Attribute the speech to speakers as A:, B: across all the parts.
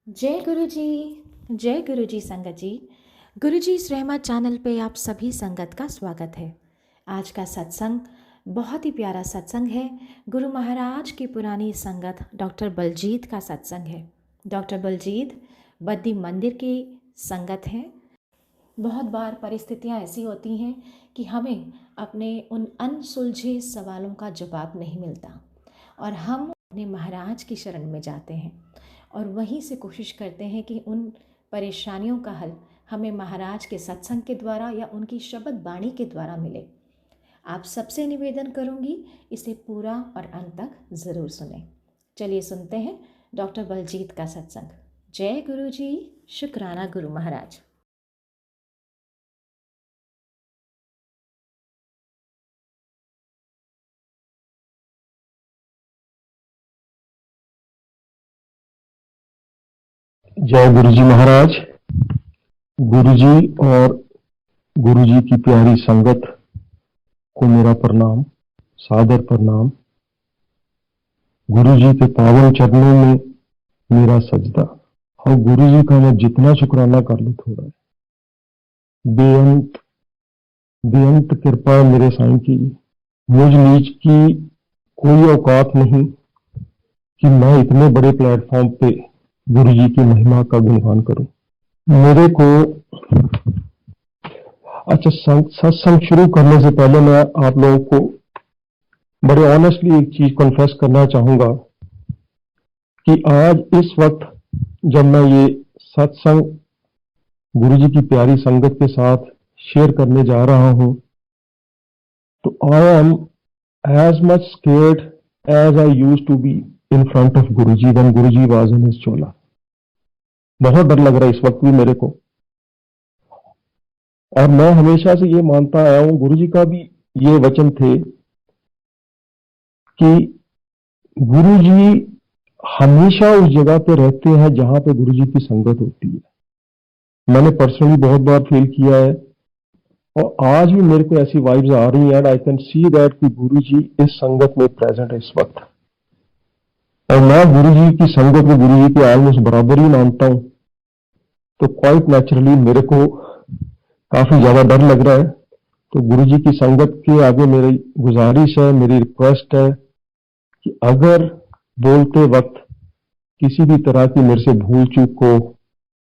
A: जय गुरु जी संगत जी। गुरु जी रहमत चैनल पे आप सभी संगत का स्वागत है। आज का सत्संग बहुत ही प्यारा सत्संग है। गुरु महाराज की पुरानी संगत डॉक्टर बलजीत का सत्संग है। डॉक्टर बलजीत बद्दी मंदिर की संगत हैं। बहुत बार परिस्थितियां ऐसी होती हैं कि हमें अपने उन अनसुलझे सवालों का जवाब नहीं मिलता और हम अपने महाराज की शरण में जाते हैं और वहीं से कोशिश करते हैं कि उन परेशानियों का हल हमें महाराज के सत्संग के द्वारा या उनकी शब्द वाणी के द्वारा मिले। आप सबसे निवेदन करूंगी इसे पूरा और अंत तक ज़रूर सुने। चलिए सुनते हैं डॉक्टर बलजीत का सत्संग। जय गुरु जी। शुक्राना गुरु महाराज।
B: जय गुरु जी महाराज। गुरु जी और गुरु जी की प्यारी संगत को मेरा प्रणाम, सादर प्रणाम। गुरु जी के पावन चरणों में मेरा सजदा और गुरु जी का मैं जितना शुक्राना कर लूं थोड़ा है। बेअंत बेअंत कृपा मेरे साईं की। मुझ नीच की कोई औकात नहीं कि मैं इतने बड़े प्लेटफॉर्म पे गुरु जी की महिमा का गुणगान करूं। मेरे को अच्छा, सत्संग शुरू करने से पहले मैं आप लोगों को बड़े ऑनेस्टली एक चीज कन्फेस करना चाहूंगा कि आज इस वक्त जब मैं ये सत्संग गुरु जी की प्यारी संगत के साथ शेयर करने जा रहा हूं, तो I am as much scared as I use to be in front of Guru ji when Guru ji was in his चोला। बहुत डर लग रहा है इस वक्त भी मेरे को। और मैं हमेशा से ये मानता आया हूं, गुरु जी का भी ये वचन थे कि गुरु जी हमेशा उस जगह पे रहते हैं जहां पे गुरु जी की संगत होती है। मैंने पर्सनली बहुत बार फील किया है और आज भी मेरे को ऐसी वाइब्स आ रही हैं। आई कैन सी दैट कि गुरु जी इस संगत में प्रेजेंट है इस वक्त। और मैं गुरु जी की संगत में गुरु जी के ऑलमोस्ट बराबर ही मानता हूं, तो क्वाइट नेचुरली मेरे को काफी ज्यादा डर लग रहा है। तो गुरु जी की संगत के आगे मेरी गुजारिश है, मेरी रिक्वेस्ट है कि अगर बोलते वक्त किसी भी तरह की मेरे से भूल चूक हो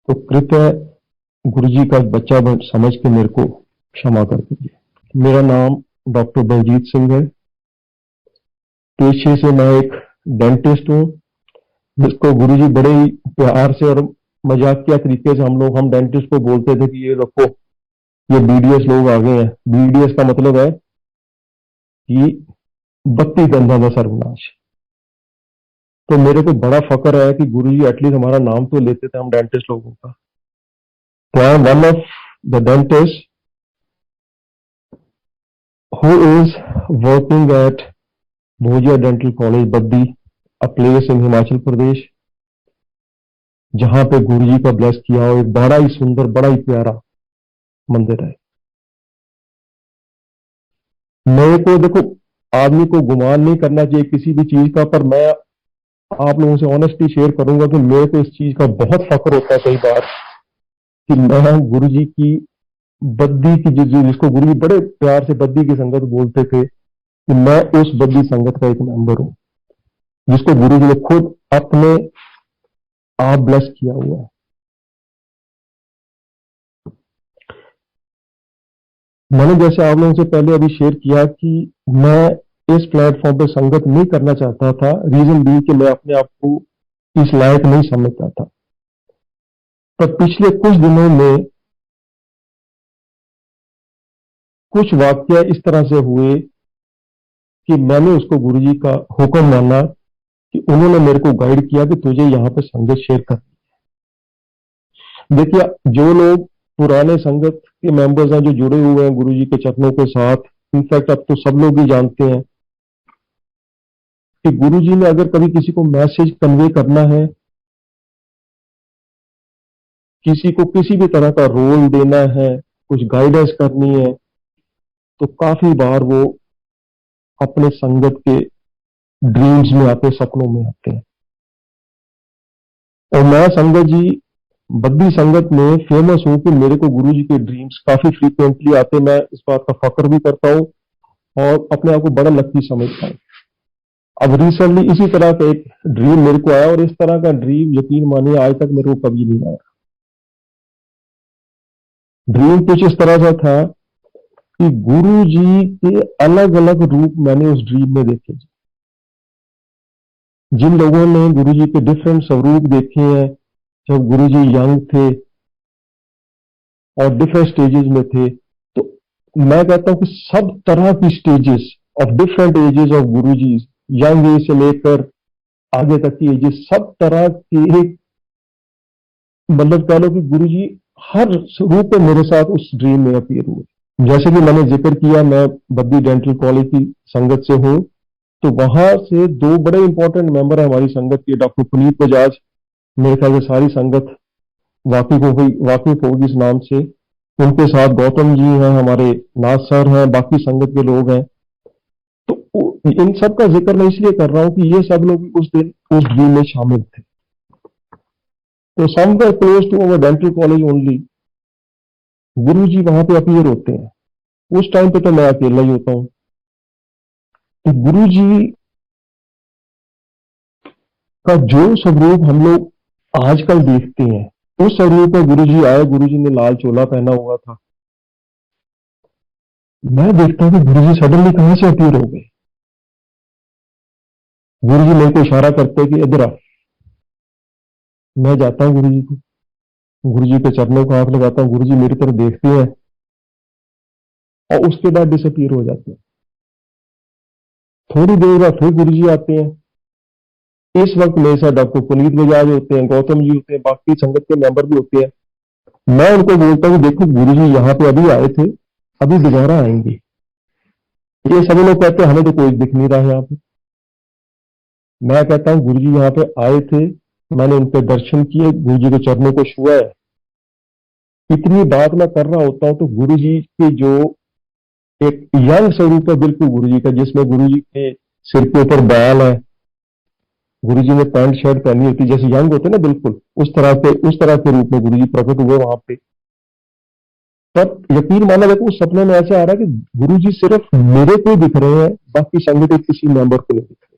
B: तो कृपया गुरु जी का बच्चा समझ के मेरे को क्षमा कर दीजिए। मेरा नाम डॉक्टर बलजीत सिंह है। पेशे से मैं एक डेंटिस्ट हूँ, जिसको गुरु जी बड़े ही प्यार से और मजाकिया तरीके से हम डेंटिस्ट को बोलते थे कि ये रखो, ये बीडीएस लोग आ गए हैं। बीडीएस का मतलब है कि बत्ती गंधा का सर्वनाश। तो मेरे को बड़ा फक्र है कि गुरु जी एटलीस्ट हमारा नाम तो लेते थे हम डेंटिस्ट लोगों का। तो I am one of the dentist who is working at Bhojia dental college Baddi, a place इन हिमाचल प्रदेश, जहां पे गुरु जी का ब्लेस किया हो एक बड़ा ही सुंदर, बड़ा ही प्यारा मंदिर है। मेरे को देखो, आदमी को गुमान नहीं करना चाहिए किसी भी चीज का, पर मैं आप लोगों से ऑनेस्टली शेयर करूंगा कि मेरे को इस चीज का बहुत फक्र होता है कई बार कि मैं गुरु जी की बद्दी की जिसको गुरु जी बड़े प्यार से बद्दी की संगत बोलते थे, कि मैं उस बद्दी संगत का एक मेंबर हूं, जिसको गुरु जी ने खुद अपने आप ब्लेस किया हुआ है। मैंने जैसे आप लोगों से पहले अभी शेयर किया कि मैं इस प्लेटफॉर्म पे संगत नहीं करना चाहता था, रीजन भी कि मैं अपने आप को इस लायक नहीं समझता था। पर पिछले कुछ दिनों में कुछ वाकया इस तरह से हुए कि मैंने उसको गुरु जी का हुक्म माना कि उन्होंने मेरे को गाइड किया कि तुझे यहाँ पे संगत शेयर कर। देखिए, जो लोग पुराने संगत के मेंबर्स हैं, जो जुड़े हुए हैं गुरु जी के चरणों के साथ, इनफैक्ट अब तो सब लोग ही जानते हैं कि गुरु जी ने अगर कभी किसी को मैसेज कन्वे करना है, किसी को किसी भी तरह का रोल देना है, कुछ गाइडेंस करनी है, तो काफी बार वो अपने संगत के ड्रीम्स में आते, सपनों में आते हैं। और मैं संगत जी बद्दी संगत में फेमस हूं कि मेरे को गुरु जी के ड्रीम्स काफी फ्रीक्वेंटली आते। मैं इस बात का फक्र भी करता हूँ और अपने आप को बड़ा लकी समझता हूँ। अब रिसेंटली इसी तरह का एक ड्रीम मेरे को आया और इस तरह का ड्रीम यकीन मानिए आज तक मेरे को कभी नहीं आया। ड्रीम कुछ इस तरह से था कि गुरु जी के अलग अलग रूप मैंने उस ड्रीम में देखे। जिन लोगों ने गुरु जी के डिफरेंट स्वरूप देखे हैं जब गुरु जी यंग थे और डिफरेंट स्टेजेस में थे, तो मैं कहता हूं कि सब तरह की stages of different ages of Guru ji, young age से लेकर आगे तक की एजेस, सब तरह के, मतलब कह लो कि गुरु जी हर रूप में मेरे साथ उस ड्रीम में अपीयर हुए। जैसे कि मैंने जिक्र किया, मैं बद्दी डेंटल कॉलेज की संगत से हूँ, तो वहां से दो बड़े इंपॉर्टेंट मेंबर है हमारी संगत के, डॉक्टर पुनीत बजाज, मेरे ख्याल से सारी संगत वाकिफ होगी इस नाम से। उनके साथ गौतम जी हैं, हमारे नाथ सर हैं, बाकी संगत के लोग हैं। तो इन सब का जिक्र मैं इसलिए कर रहा हूं कि ये सब लोग उस दिन उस ड्रीम में शामिल थे। तो somewhere close to our dental college only Guru ji वहां पे अपीयर होते हैं। उस टाइम पे तो मैं अकेला ही होता हूँ। तो गुरु जी का जो स्वरूप हम लोग आजकल देखते हैं, उस स्वरूप में गुरु जी आए। गुरु जी ने लाल चोला पहना हुआ था। मैं देखता हूँ कि गुरु जी सडनली कहां से अपीयर हो गए। गुरु जी मेरे को इशारा करते हैं कि इधर आ। मैं जाता हूँ गुरु जी को, गुरु जी के चरणों को हाथ लगाता हूँ। गुरु जी मेरी तरफ देखते हैं और उसके बाद डिसअपीयर हो जाते हैं। थोड़ी देर बाद फिर गुरु जी आते हैं। इस वक्त मेरे साथ डॉक्टर पुनीत बजाज होते हैं, गौतम जी होते हैं, बाकी संगत के मेंबर भी होते हैं। मैं उनको बोलता हूँ देखो गुरु जी यहाँ पे अभी आए थे, अभी दोबारा आएंगे। ये सभी लोग कहते हैं हमें तो कोई दिख नहीं रहा है यहाँ पे। मैं कहता हूँ गुरु जी यहाँ पे आए थे, मैंने उनके दर्शन किए, गुरु जी के चरणों को छुआ है। इतनी बात मैं कर रहा होता हूँ तो गुरु जी के जो एक यंग स्वरूप है बिल्कुल गुरु जी का, जिसमें गुरु जी के सिर के ऊपर बाल है, गुरु जी ने पैंट शर्ट पहनी होती जैसे यंग होते ना, बिल्कुल उस तरह के रूप में गुरु जी प्रकट हुए वहां पे। तब यकीन माना, देखो उस सपने में ऐसे आ रहा है कि गुरु जी सिर्फ मेरे को ही दिख रहे हैं, बाकी संगत के किसी मेंबर को नहीं दिख रहे।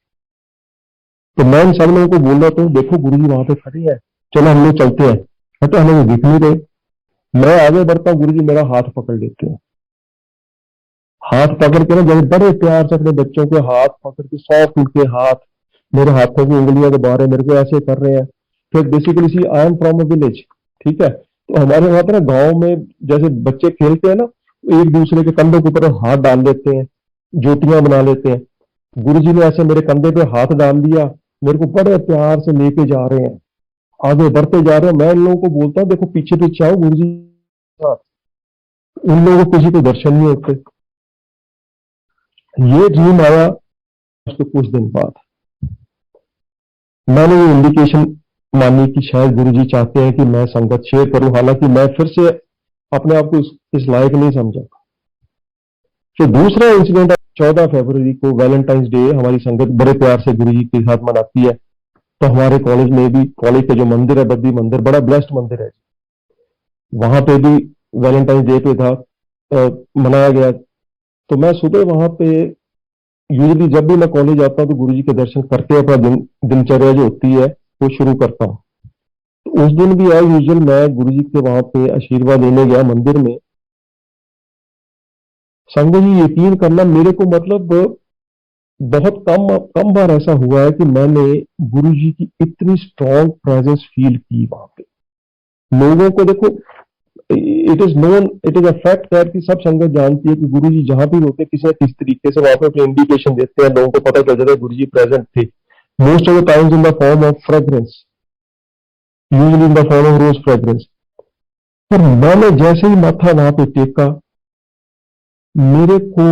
B: तो मैं इन सब लोगों को बोल रहा था देखो गुरु जी वहां पे खड़े हैं, चलो हम लोग चलते हैं। तो हमें वो दिख नहीं रहे। मैं आगे बढ़ता हूँ, गुरु जी मेरा हाथ पकड़ लेते हैं। हाथ पकड़ के ना जैसे बड़े प्यार से अपने बच्चों के हाथ पकड़ के, सॉफ्ट उनके हाथ, मेरे हाथों की उंगलियों के बारे मेरे को ऐसे कर रहे हैं। फिर basically see I am from a village, ठीक है। तो हमारे वहां पर ना गाँव में जैसे बच्चे खेलते हैं ना, एक दूसरे के कंधों के ऊपर हाथ डाल लेते हैं, ज्योतियां बना लेते हैं। गुरु जी ने ऐसे मेरे कंधे पे हाथ डाल दिया, मेरे को बड़े प्यार से लेके जा रहे हैं, आगे बढ़ते जा रहे हैं। मैं इन लोगों को बोलता हूँ देखो पीछे पीछे आओ गुरु जी के साथ। इन लोगों को किसी को दर्शन नहीं होते। ये ड्रीम आया उसके कुछ दिन बाद। मैंने ये इंडिकेशन मानी कि शायद गुरु जी चाहते हैं कि मैं संगत शेयर करूं, हालांकि मैं फिर से अपने आप को इस लायक नहीं समझा। तो दूसरा इंसिडेंट 14 फरवरी को वैलेंटाइंस डे हमारी संगत बड़े प्यार से गुरु जी के साथ मनाती है। तो हमारे कॉलेज में भी, कॉलेज का जो मंदिर है बद्दी मंदिर, बड़ा ब्लेस्ड मंदिर है, वहां पे भी वैलेंटाइंस डे पे था, मनाया गया। तो मैं सुबह वहां पे यूजली जब भी मैं कॉलेज आता हूँ तो गुरु जी के दर्शन करके अपना दिनचर्या जो होती है वो शुरू करता हूँ। तो उस दिन भी एज यूजल मैं गुरु जी के वहां पे आशीर्वाद लेने गया मंदिर में। संगत जी यकीन करना, मेरे को मतलब बहुत कम कम बार ऐसा हुआ है कि मैंने गुरु जी की इतनी स्ट्रॉन्ग प्रेजेंस फील की वहां पे। लोगों को देखो, it is a fact that कि सब संगत जानती है कि गुरु जी जहां भी होते हैं किसी न किसी तरीके से वहां पे अपने इंडिकेशन देते हैं, लोगों को पता चल जाता है गुरु जी प्रेजेंट थे। Most of the times in the form of fragrance, usually in the form of rose fragrance. पर मैंने जैसे ही माथा वहां पे टेका, मेरे को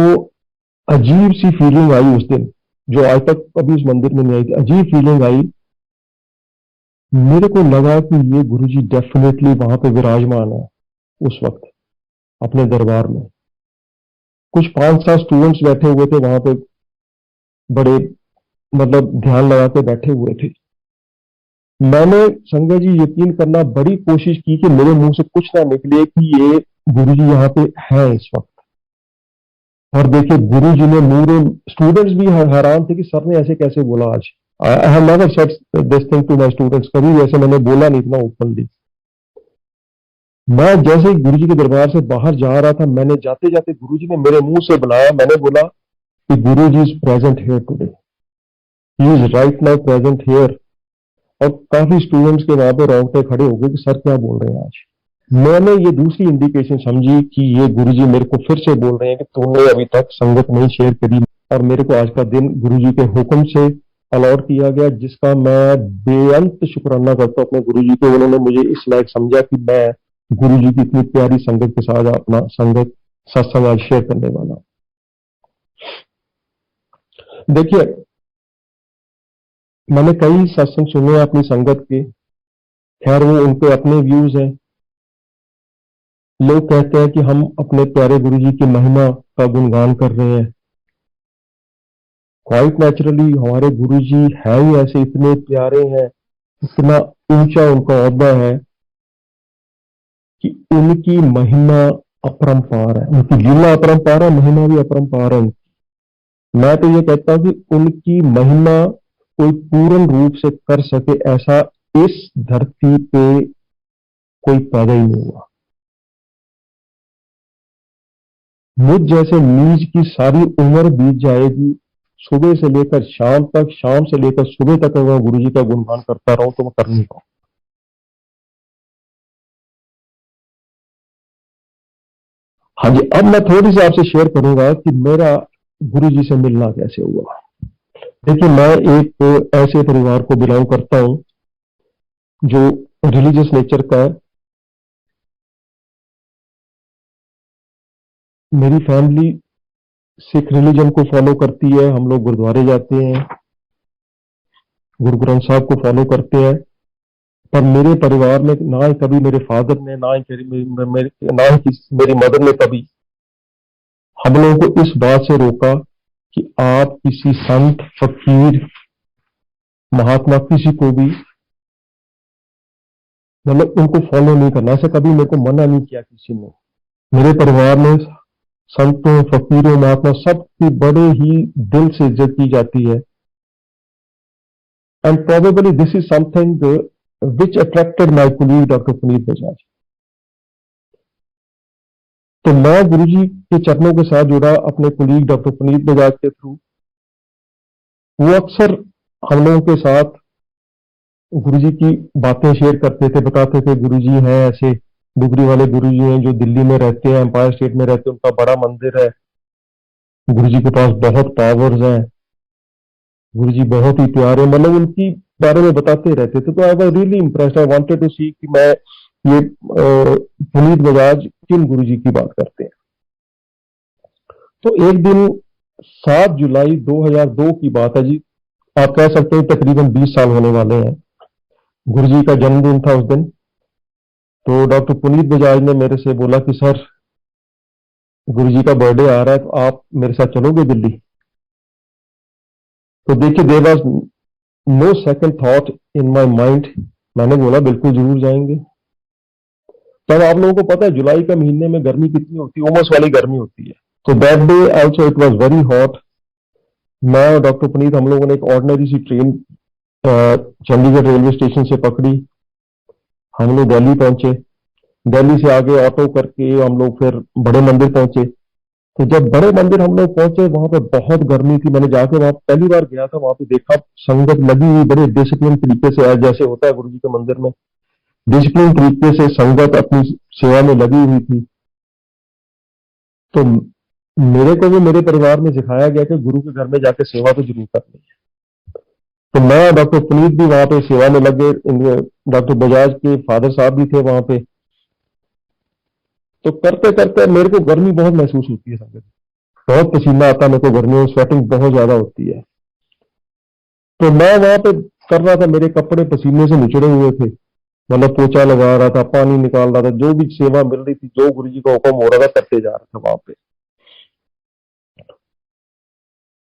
B: अजीब सी फीलिंग आई उस दिन, जो आज तक कभी उस मंदिर में नहीं आई थी। अजीब फीलिंग आई, मेरे को लगा कि ये गुरु जी डेफिनेटली वहां पे विराजमान है उस वक्त अपने दरबार में। कुछ 5-7 स्टूडेंट्स बैठे हुए थे वहां पे, बड़े मतलब ध्यान लगा के बैठे हुए थे। मैंने संगत जी यकीन करना बड़ी कोशिश की कि मेरे मुंह से कुछ ना निकले कि ये गुरुजी यहाँ पे है इस वक्त। और देखिए गुरुजी ने पूरे स्टूडेंट्स भी हैरान थे कि सर ने ऐसे कैसे बोला आज। I have never said this thing to my students, कभी भी ऐसे मैंने बोला नहीं इतना ओपनली। मैं जैसे ही गुरुजी के दरबार से बाहर जा रहा था, मैंने जाते जाते गुरुजी ने मेरे मुंह से बुलाया, मैंने बोला कि Guruji is present here today, he is right now present here. और काफी स्टूडेंट्स के वहां पे रोंगटे खड़े हो गए कि सर क्या बोल रहे हैं आज। मैंने ये दूसरी इंडिकेशन समझी कि ये गुरुजी मेरे को फिर से बोल रहे हैं कि तूने अभी तक संगत नहीं शेयर करी, और मेरे को आज का दिन गुरुजी के हुक्म से अलॉट किया गया, जिसका मैं बेअंत शुक्राना करता हूँ अपने गुरुजी को। उन्होंने मुझे इस लायक समझा कि मैं गुरुजी की इतनी प्यारी संगत के साथ अपना संगत सत्संग आज शेयर करने वाला हूं। देखिए मैंने कई सत्संग सुने अपनी संगत के, खैर वो उनके अपने व्यूज हैं। लोग कहते हैं कि हम अपने प्यारे गुरुजी की महिमा का गुणगान कर रहे हैं। क्वाइट नेचुरली हमारे गुरुजी है ही ऐसे, इतने प्यारे हैं, इतना ऊंचा उनका ओहदा है कि उनकी महिमा अपरंपार है, उनकी लीला अपरंपार है, महिमा भी अपरंपार है उनकी। मैं तो ये कहता हूं कि उनकी महिमा कोई पूर्ण रूप से कर सके ऐसा इस धरती पे कोई पैदा ही नहीं हुआ। मुझ जैसे नीच की सारी उम्र बीत जाएगी, सुबह से लेकर शाम तक, शाम से लेकर सुबह तक अगर गुरुजी का गुणगान करता रहूं तो मैं कर नहीं पाऊं। हाँ जी, अब मैं थोड़ी सी आपसे शेयर करूंगा कि मेरा गुरुजी से मिलना कैसे हुआ। देखिए मैं एक ऐसे परिवार को बिलोंग करता हूं जो रिलीजियस नेचर का है। मेरी फैमिली सिख रिलीजन को फॉलो करती है, हम लोग गुरुद्वारे जाते हैं, गुरु ग्रंथ साहब को फॉलो करते हैं। पर मेरे परिवार में ना ही कभी मेरे फादर ने, ना ही मेरी मदर ने कभी हम लोगों को इस बात से रोका कि आप किसी संत, फकीर, महात्मा किसी को भी मतलब उनको फॉलो नहीं करना, ऐसा कभी मेरे को मना नहीं किया किसी ने। मेरे परिवार में संतों, फकीरों, महात्मा सबकी बड़े ही दिल से इज्जत की जाती है। And probably this is something which attracted my colleague doctor Puneet Bajaj. तो मैं गुरुजी के चरणों के साथ जुड़ा अपने कुलीग डॉक्टर पुनीत बजाज के थ्रू। वो अक्सर हम लोगों के साथ गुरुजी की बातें शेयर करते थे, बताते थे गुरुजी हैं ऐसे, डुगरी वाले गुरुजी हैं जो दिल्ली में रहते हैं, एम्पायर स्टेट में रहते हैं, उनका बड़ा मंदिर है, गुरुजी के पास बहुत पावर्स हैं, गुरुजी बहुत ही प्यारे, मतलब उनकी बारे में बताते रहते थे। तो I was really impressed, I wanted to see कि मैं ये पुनीत बजाज किन गुरुजी की बात करते हैं। तो एक दिन 7 जुलाई 2002 की बात है जी, आप कह सकते हैं तकरीबन 20 साल होने वाले हैं। गुरुजी का जन्मदिन था उस दिन। तो डॉक्टर पुनीत बजाज ने मेरे से बोला कि सर गुरुजी का बर्थडे आ रहा है, तो आप मेरे साथ चलोगे दिल्ली। तो देखिए there was no second thought in my mind, मैंने बोला बिल्कुल जरूर जाएंगे। तब आप लोगों को पता है जुलाई का महीने में गर्मी कितनी होती है, उमस वाली गर्मी होती है। तो that day also it was very hot. मैं और डॉक्टर पुनीत हम लोगों ने एक ऑर्डिनरी सी ट्रेन चंडीगढ़ रेलवे स्टेशन से पकड़ी, हम लोग दिल्ली पहुंचे। दिल्ली से आगे ऑटो करके हम लोग फिर बड़े मंदिर पहुंचे। तो जब बड़े मंदिर हम लोग पहुंचे वहां पे बहुत गर्मी थी। मैंने जाके वहां पहली बार गया था, वहां पे देखा संगत लगी हुई बड़े डिसिप्लिन तरीके से, आज जैसे होता है गुरु जी के मंदिर में, डिसिप्लिन तरीके से संगत अपनी सेवा में लगी हुई थी। तो मेरे को भी मेरे परिवार में सिखाया गया कि गुरु के घर में जाके सेवा तो जरूर करनी है। तो मैं और डॉक्टर पुनीत भी वहां पे सेवा में लगे, डॉक्टर बजाज के फादर साहब भी थे वहां पे। तो करते करते मेरे को गर्मी बहुत महसूस होती है संगत, बहुत पसीना आता है मेरे को, गर्मी में स्वेटिंग बहुत ज्यादा होती है। तो मैं वहां पे कर रहा था, मेरे कपड़े पसीने से निचड़े हुए थे, मतलब पोछा लगा रहा था, पानी निकाल रहा था, जो भी सेवा मिल रही थी, जो गुरु जी का हुक्म हो रहा था करते जा रहा था वहां पे।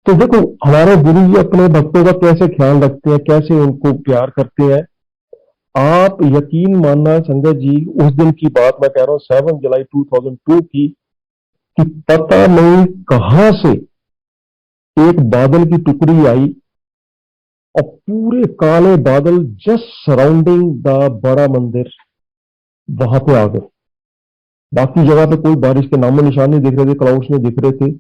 B: तो देखो हमारे गुरु जी अपने भक्तों का कैसे ख्याल रखते हैं, कैसे उनको प्यार करते हैं। आप यकीन मानना संगत जी, उस दिन की बात मैं कह रहा हूं 7 जुलाई 2002 की, कि पता नहीं कहां से एक बादल की टुकड़ी आई और पूरे काले बादल जस्ट सराउंडिंग द बड़ा मंदिर वहां पे आ गए। बाकी जगह पे कोई बारिश के नामो निशान नहीं दिख रहे थे, क्लाउड्स में दिख रहे थे।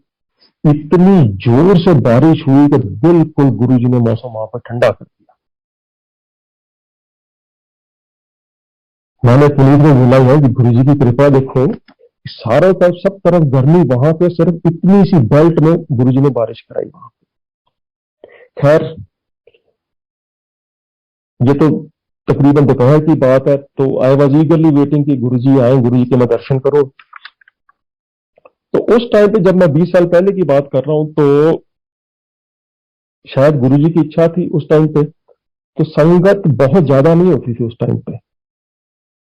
B: इतनी जोर से बारिश हुई कि बिल्कुल गुरुजी ने मौसम वहां पर ठंडा कर दिया। मैंने पुनीत में बोला है कि गुरुजी की कृपा देखो, सारों तरफ सब तरफ गर्मी, वहां पे सिर्फ इतनी सी बेल्ट में गुरुजी ने बारिश कराई वहां पे। खैर, ये तो तकरीबन दोपहर की बात है, तो आई वॉज ईगरली वेटिंग कि गुरुजी आए, गुरुजी के मैं दर्शन करो। तो उस टाइम पे, जब मैं 20 साल पहले की बात कर रहा हूं, तो शायद गुरुजी की इच्छा थी उस टाइम पे, तो संगत बहुत ज्यादा नहीं होती थी उस टाइम पे।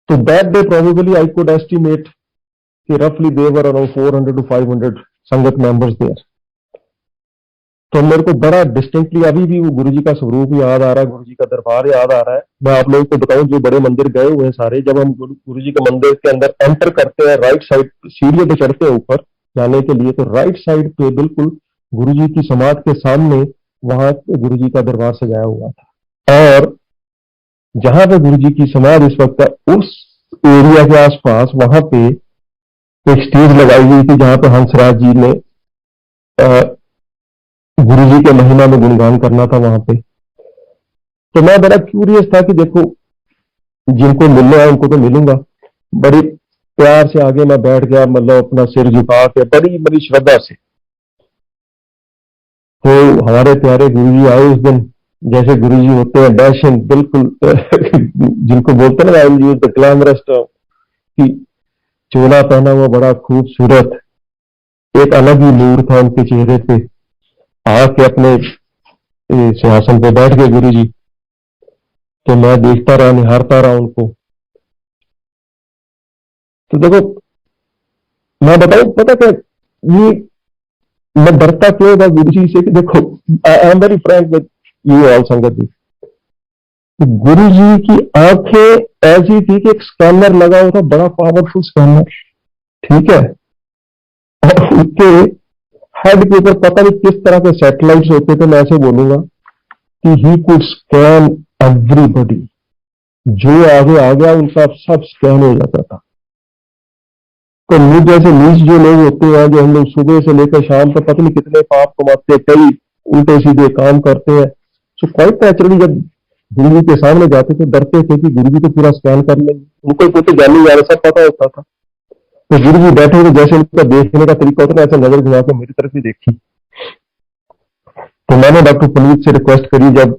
B: तो that day probably I could estimate कि रफली देवर अराउंड 400 to 500 संगत मेंबर्स देयर। तो मेरे को बड़ा डिस्टिंक्टली अभी भी वो गुरुजी का स्वरूप याद आ रहा है, गुरुजी का दरबार याद आ रहा है। मैं आप लोगों को बताऊं, जो बड़े मंदिर गए हुए हैं सारे, जब हम गुरुजी के मंदिर के अंदर एंटर करते हैं, राइट साइड सीढ़ियों पे चढ़ते हैं ऊपर जाने के लिए, तो राइट साइड पे बिल्कुल गुरुजी की समाधि के सामने वहां गुरुजी का दरबार सजाया हुआ था। और जहां पे गुरुजी की समाधि इस वक्त है, उस एरिया के आसपास वहां पे एक स्टेज लगाई हुई थी, जहां पे हंसराज जी ने गुरु जी के महिमा में गुणगान करना था वहां पे। तो मैं बड़ा क्यूरियस था कि देखो, जिनको मिलना है उनको तो मिलूंगा। बड़ी प्यार से आगे मैं बैठ गया, मतलब अपना सिर झुका के बड़ी बड़ी श्रद्धा से। तो हमारे प्यारे गुरु जी आए उस दिन, जैसे गुरु जी होते हैं डैशिंग, बिल्कुल जिनको बोलते हैं ना, आई यूज द ग्लैमरस टर्म, कि चोला पहना हुआ बड़ा खूबसूरत, एक अलग ही नूर था उनके चेहरे पे। आके अपने सिंहासन पे बैठ गए गुरु जी। तो मैं देखता रहा, निहारता रहा उनको। तो देखो, मैं बताऊं पता क्या, ये मैं डरता क्यों था गुरु जी से, कि देखो, I am very Frank with you all संगत जी। गुरु जी की आंखें ऐसी थी कि एक स्कैनर लगा हुआ था, बड़ा पावरफुल स्कैनर, ठीक है। और उनके हेड के ऊपर पता नहीं किस तरह के सैटेलाइट्स होते थे, मैं ऐसे बोलूंगा कि ही कुड स्कैन एवरीबॉडी। जो आगे आ गया उनका सब स्कैन हो जाता था। तो मुझ जैसे नीच जो लोग होते हैं, जो हम लोग सुबह से लेकर शाम तक पता नहीं कितने पाप कमाते, कई उल्टे सीधे काम करते हैं, तो क्वाइट नेचुरली जब गुरु जी के सामने जाते थे, डरते थे कि गुरु जी तो पूरा स्कैन कर लेंगे। उनको कुछ जानी जाना सब पता होता था। तो गुरु जी बैठे हुए, जैसे उनका देखने का तरीका होता था, ऐसे नजर घुमा के मेरी तरफ ही देखी। तो मैंने डॉक्टर पुनीत से रिक्वेस्ट करी, जब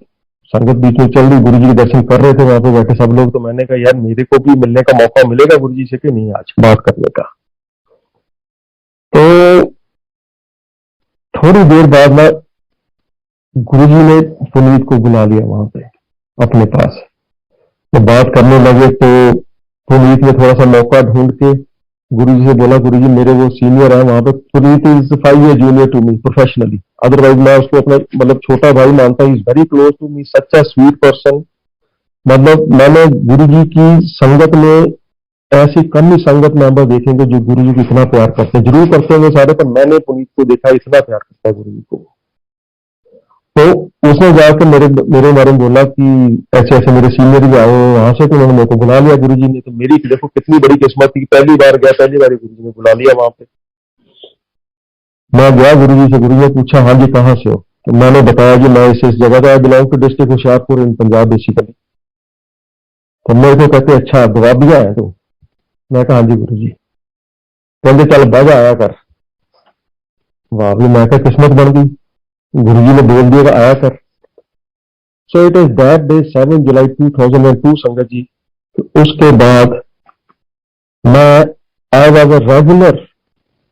B: संगत बीच में चल रही, गुरु जी के दर्शन कर रहे थे वहां पे बैठे सब लोग, तो मैंने कहा यार मेरे को भी मिलने का मौका मिलेगा गुरु जी से कि नहीं आज बात करने का। तो थोड़ी देर बाद में गुरु जी ने पुनीत को बुला लिया वहां पे अपने पास। तो बात करने लगे, तो पुनीत ने थोड़ा सा मौका ढूंढ के गुरु जी से बोला, गुरु जी मेरे वो सीनियर है वहां पे, Puneet is 5 years junior to me professionally, otherwise मैं उसको अपना मतलब छोटा भाई मानता हूँ। Is very close to me, such a sweet person. मतलब मैंने गुरु जी की संगत में ऐसी कम ही संगत मेंबर देखेंगे जो गुरु जी को इतना प्यार करते हैं। जरूर करते होंगे सारे, पर मैंने पुनीत को देखा इतना प्यार करता है गुरु जी को। तो उसने जाकर मेरे मेरे बारे में बोला कि ऐसे ऐसे मेरे सीनियर भी आए हैं वहां से, तो उन्होंने मेरे को बुला लिया गुरु जी ने। तो मेरी देखो कितनी बड़ी किस्मत थी, पहली बार गया, पहली बार गुरु जी ने बुला लिया वहां पे। मैं गया गुरु जी से, गुरु जी ने पूछा हाँ जी कहाँ से हो, तो मैंने बताया कि मैं इस जगह का belong to district Hoshiarpur in Punjab basically. तो मेरे को कहते अच्छा गवाबिया है तो। मैं कहा हाँ जी गुरु जी। कहते चल बज आया कर। वाह भी, मैं कहा किस्मत बन गई, गुरु जी ने बोल दिया आया कर। So it is that day 7 July 2002 sangat ji. उसके बाद मैं I was a regular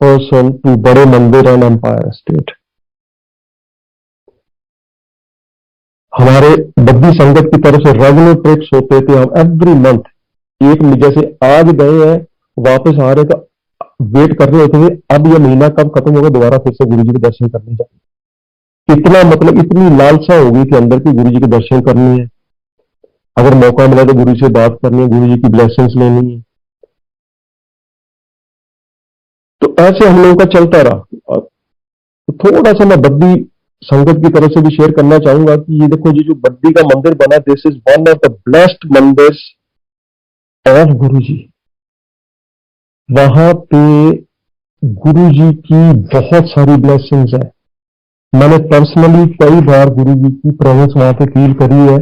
B: person to बड़े मंदिर एंड एम्पायर स्टेट। हमारे बद्दी संगत की तरफ से रेगुलर ट्रिप्स होते थे, हम एवरी मंथ एक, जैसे आज गए हैं वापस आ रहे, तो वेट कर रहे होते थे अब ये महीना कब खत्म होगा, दोबारा फिर से गुरु जी के दर्शन करने जाए। इतना मतलब इतनी लालसा हो गई थी अंदर की गुरु जी के दर्शन करनी है। अगर मौका मिला तो गुरु जी से बात करनी है, गुरु जी की ब्लेसिंग्स लेनी है। तो ऐसे हम लोगों का चलता रहा। और थोड़ा सा मैं बद्दी संगत की तरफ से भी शेयर करना चाहूंगा कि ये देखो, ये जो बद्दी का मंदिर बना, this is one of the blessed mandirs of Guru ji. वहां पे गुरु जी की बहुत सारी ब्लेसिंग्स है। मैंने पर्सनली कई बार गुरु जी की प्रेजेंस वहां पे फील करी है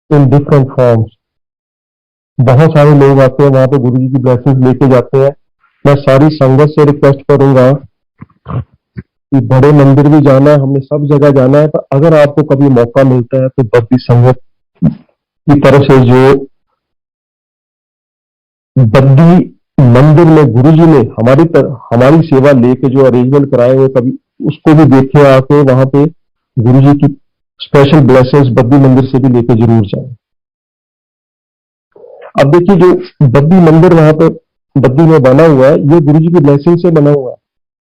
B: इन डिफरेंट फॉर्म्स। बहुत सारे लोग आते हैं वहां पे, गुरु जी की ब्लेसिंग्स लेके जाते हैं। मैं सारी संगत से रिक्वेस्ट करूंगा कि बड़े मंदिर भी जाना है, हमने सब जगह जाना है, पर अगर आपको कभी मौका मिलता है तो बद्दी संगत की तरफ से जो बद्दी मंदिर में गुरु जी ने हमारी सेवा लेके जो अरेंजमेंट कराए हुए, कभी उसको भी देखे आके वहां पे गुरु जी की स्पेशल ब्लेसिंग्स बद्दी मंदिर से भी लेके जरूर जाए। अब देखिए, जो बद्दी मंदिर वहां पे बद्दी में बना हुआ है, ये गुरु जी की ब्लेसिंग से बना हुआ है।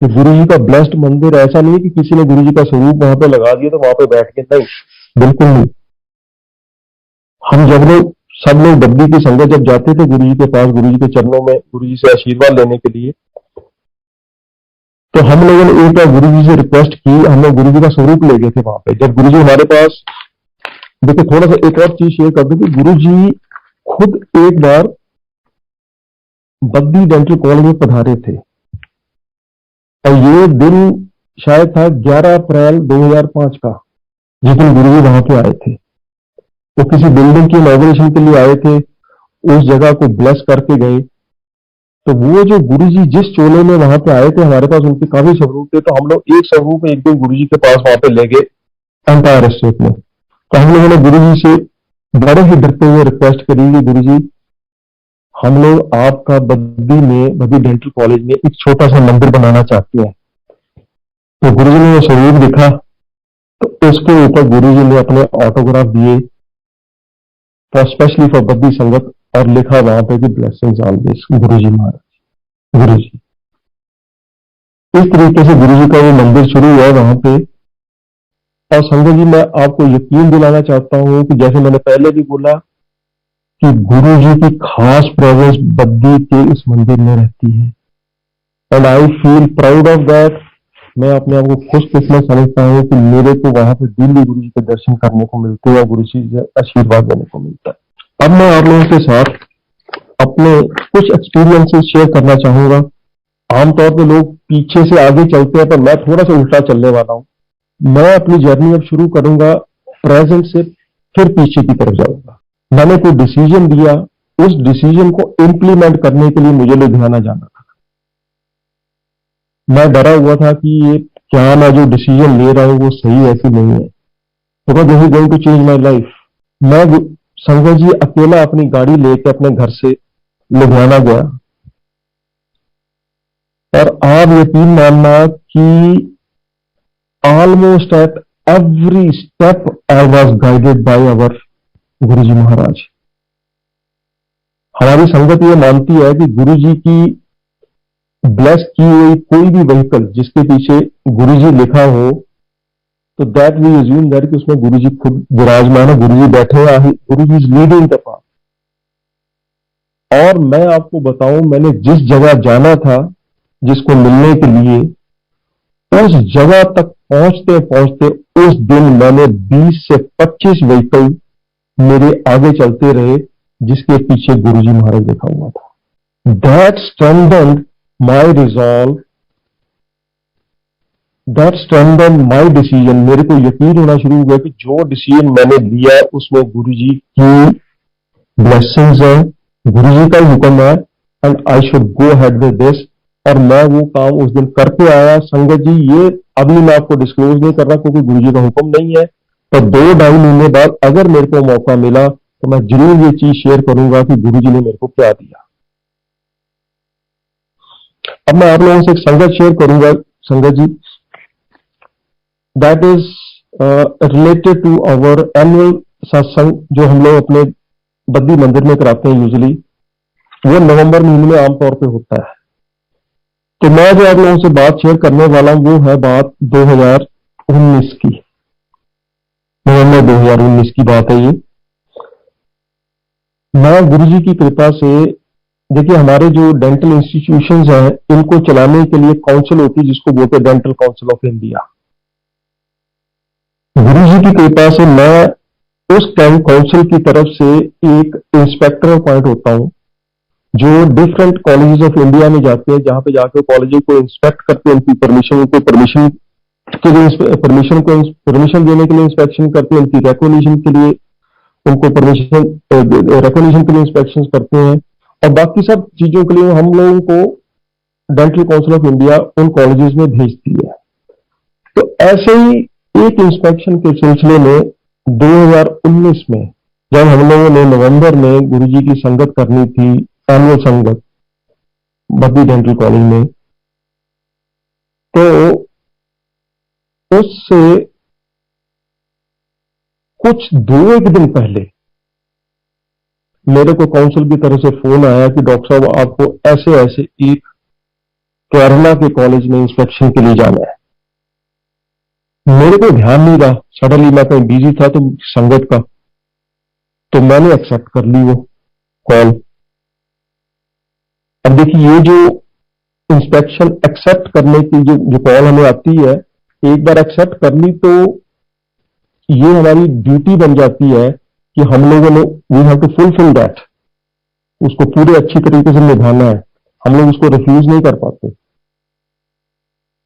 B: ये गुरु जी का ब्लेस्ड मंदिर ऐसा नहीं है कि किसी ने गुरु जी का स्वरूप वहां पे लगा दिया तो वहां पे बैठ के, नहीं, बिल्कुल नहीं। हम सब लोग बद्दी की संगत जब जाते थे गुरु जी के पास, गुरु जी के चरणों में गुरु जी से आशीर्वाद लेने के लिए, तो हम लोगों ने एक बार गुरु जी से रिक्वेस्ट की, हम लोग गुरु जी का स्वरूप ले गए थे वहां पे। जब गुरु जी हमारे पास, देखिए थोड़ा सा एक और चीज शेयर कर दूं कि गुरु जी खुद एक बार बद्दी डेंटल कॉलेज में पधारे थे, और ये दिन शायद था 11 अप्रैल 2005 का, जिस दिन गुरु जी वहां पे आए थे। वो किसी बिल्डिंग की इनॉग्रेशन के लिए आए थे, उस जगह को ब्लेस करके गए। तो वो जो गुरु जी जिस चोले में वहां पे आए थे, हमारे पास उनके काफी स्वरूप थे, तो हम लोग एक स्वरूप एक दिन गुरु जी के पास वहां पे ले गए एम्पायर स्टेट में। तो हम लोगों ने गुरु जी से बड़े ही डरते हुए रिक्वेस्ट करी कि गुरु जी, हम लोग आपका बद्दी डेंटल कॉलेज में एक छोटा सा मंदिर बनाना चाहते हैं। तो गुरु जी ने वो स्वरूप दिखा, तो उसके ऊपर गुरु जी ने अपने ऑटोग्राफ दिए फॉर स्पेशली फॉर बद्दी संगत, और लिखा वहां पे कि ब्लेसिंग्स ऑलवेज गुरु जी महाराज, गुरु जी। इस तरीके से गुरु जी का वो मंदिर शुरू हुआ वहां पे। और संगत जी, मैं आपको यकीन दिलाना चाहता हूं कि जैसे मैंने पहले भी बोला कि गुरु जी की खास प्रेजेंस बद्दी के इस मंदिर में रहती है, and I feel proud of that. मैं अपने आप को खुशकिस्मत समझता हूँ कि मेरे को वहां पे डेली गुरु जी के दर्शन करने को मिलते हैं और गुरु जी से आशीर्वाद देने को मिलता है। अब मैं आप लोगों के साथ अपने कुछ एक्सपीरियंसेस शेयर करना चाहूंगा। आमतौर पे लोग पीछे से आगे चलते हैं, पर मैं थोड़ा सा उल्टा चलने वाला हूँ। मैं अपनी जर्नी अब शुरू करूंगा प्रेजेंट से, फिर पीछे की तरफ जाऊंगा। मैंने कोई डिसीजन दिया, उस डिसीजन को इम्प्लीमेंट करने के लिए मुझे लुधियाना जाना था। मैं डरा हुआ था कि ये क्या मैं जो डिसीजन ले रहा हूँ वो सही है कि नहीं है, because this is going to change my life. मैं संजय जी अकेला अपनी गाड़ी लेके अपने घर से लुधियाना गया, और आप यकीन मानना कि almost at every step I was guided by our गुरु जी महाराज। हमारी संगत ये मानती है कि गुरु जी की ब्लेस की हुई कोई भी व्हीकल जिसके पीछे गुरु जी लिखा हो, तो दैट वी अज्यूम दैट कि उसमें गुरु जी खुद विराजमान है, गुरु जी बैठे हैं, गुरु ji is leading the path. और मैं आपको बताऊं, मैंने जिस जगह जाना था जिसको मिलने के लिए, उस जगह तक पहुंचते पहुंचते उस दिन मैंने 20 से 25 व्हीकल मेरे आगे चलते रहे जिसके पीछे गुरुजी महाराज लिखा हुआ था। That strengthened my resolve, that strengthened my decision. मेरे को यकीन होना शुरू हुआ कि जो डिसीजन मैंने लिया उसमें गुरुजी की ब्लेसिंग्स है, गुरुजी का ही हुक्म है, and I should go ahead with this. और मैं वो काम उस दिन करके आया। संगत जी, ये अभी मैं आपको डिस्क्लोज नहीं कर रहा क्योंकि गुरुजी का हुक्म नहीं है, तो 2-2.5 महीने बाद अगर मेरे को मौका मिला तो मैं जरूर ये चीज शेयर करूंगा कि गुरुजी ने मेरे को क्या दिया। अब मैं आप लोगों से एक संगत शेयर करूंगा संगत जी, that is related to our annual satsang जो हम लोग अपने बद्दी मंदिर में कराते हैं यूजुअली। वो नवंबर महीने में आमतौर पे होता है। तो मैं जो आप लोगों से बात शेयर करने वाला हूं वो है बात 2019 की, नवंबर 2019 की बात है ये। मैं गुरुजी की कृपा से, देखिए हमारे जो डेंटल इंस्टीट्यूशंस हैं इनको चलाने के लिए काउंसिल होती है जिसको बोलते हैं डेंटल काउंसिल ऑफ इंडिया। गुरुजी की कृपा से मैं उस काउंसिल की तरफ से एक इंस्पेक्टर अपॉइंट होता हूं जो डिफरेंट कॉलेजेस ऑफ इंडिया में जाते हैं, जहां पे जाकर कॉलेज को इंस्पेक्ट करते हैं, उनकी परमिशन को परमिशन के लिए परमिशन देने के लिए इंस्पेक्शन करते हैं, उनकी रिकॉग्निशन के लिए उनको परमिशन रिकॉग्निशन के लिए इंस्पेक्शन करते हैं, और बाकी सब चीजों के लिए हम लोगों को डेंटल काउंसिल ऑफ इंडिया उन कॉलेजेस में भेजती है। तो ऐसे ही एक इंस्पेक्शन के सिलसिले में 2019 में जब हम लोगों ने नवंबर में गुरुजी की संगत करनी थी, एनुअल संगत बद्दी डेंटल कॉलेज में, तो उससे कुछ 2-1 दिन पहले मेरे को काउंसिल की तरफ से फोन आया कि डॉक्टर साहब आपको ऐसे ऐसे एक केरला के कॉलेज में इंस्पेक्शन के लिए जाना है। मेरे को ध्यान नहीं रहा, सडनली मैं कहीं बिजी था तो संगत का, तो मैंने एक्सेप्ट कर ली वो कॉल। अब देखिए ये जो इंस्पेक्शन एक्सेप्ट करने की जो कॉल हमें आती है, एक बार एक्सेप्ट कर ली तो ये हमारी ड्यूटी बन जाती है कि हम लोगों ने we have to fulfil that, उसको पूरे अच्छी तरीके से निभाना है, हम लोग उसको रिफ्यूज नहीं कर पाते।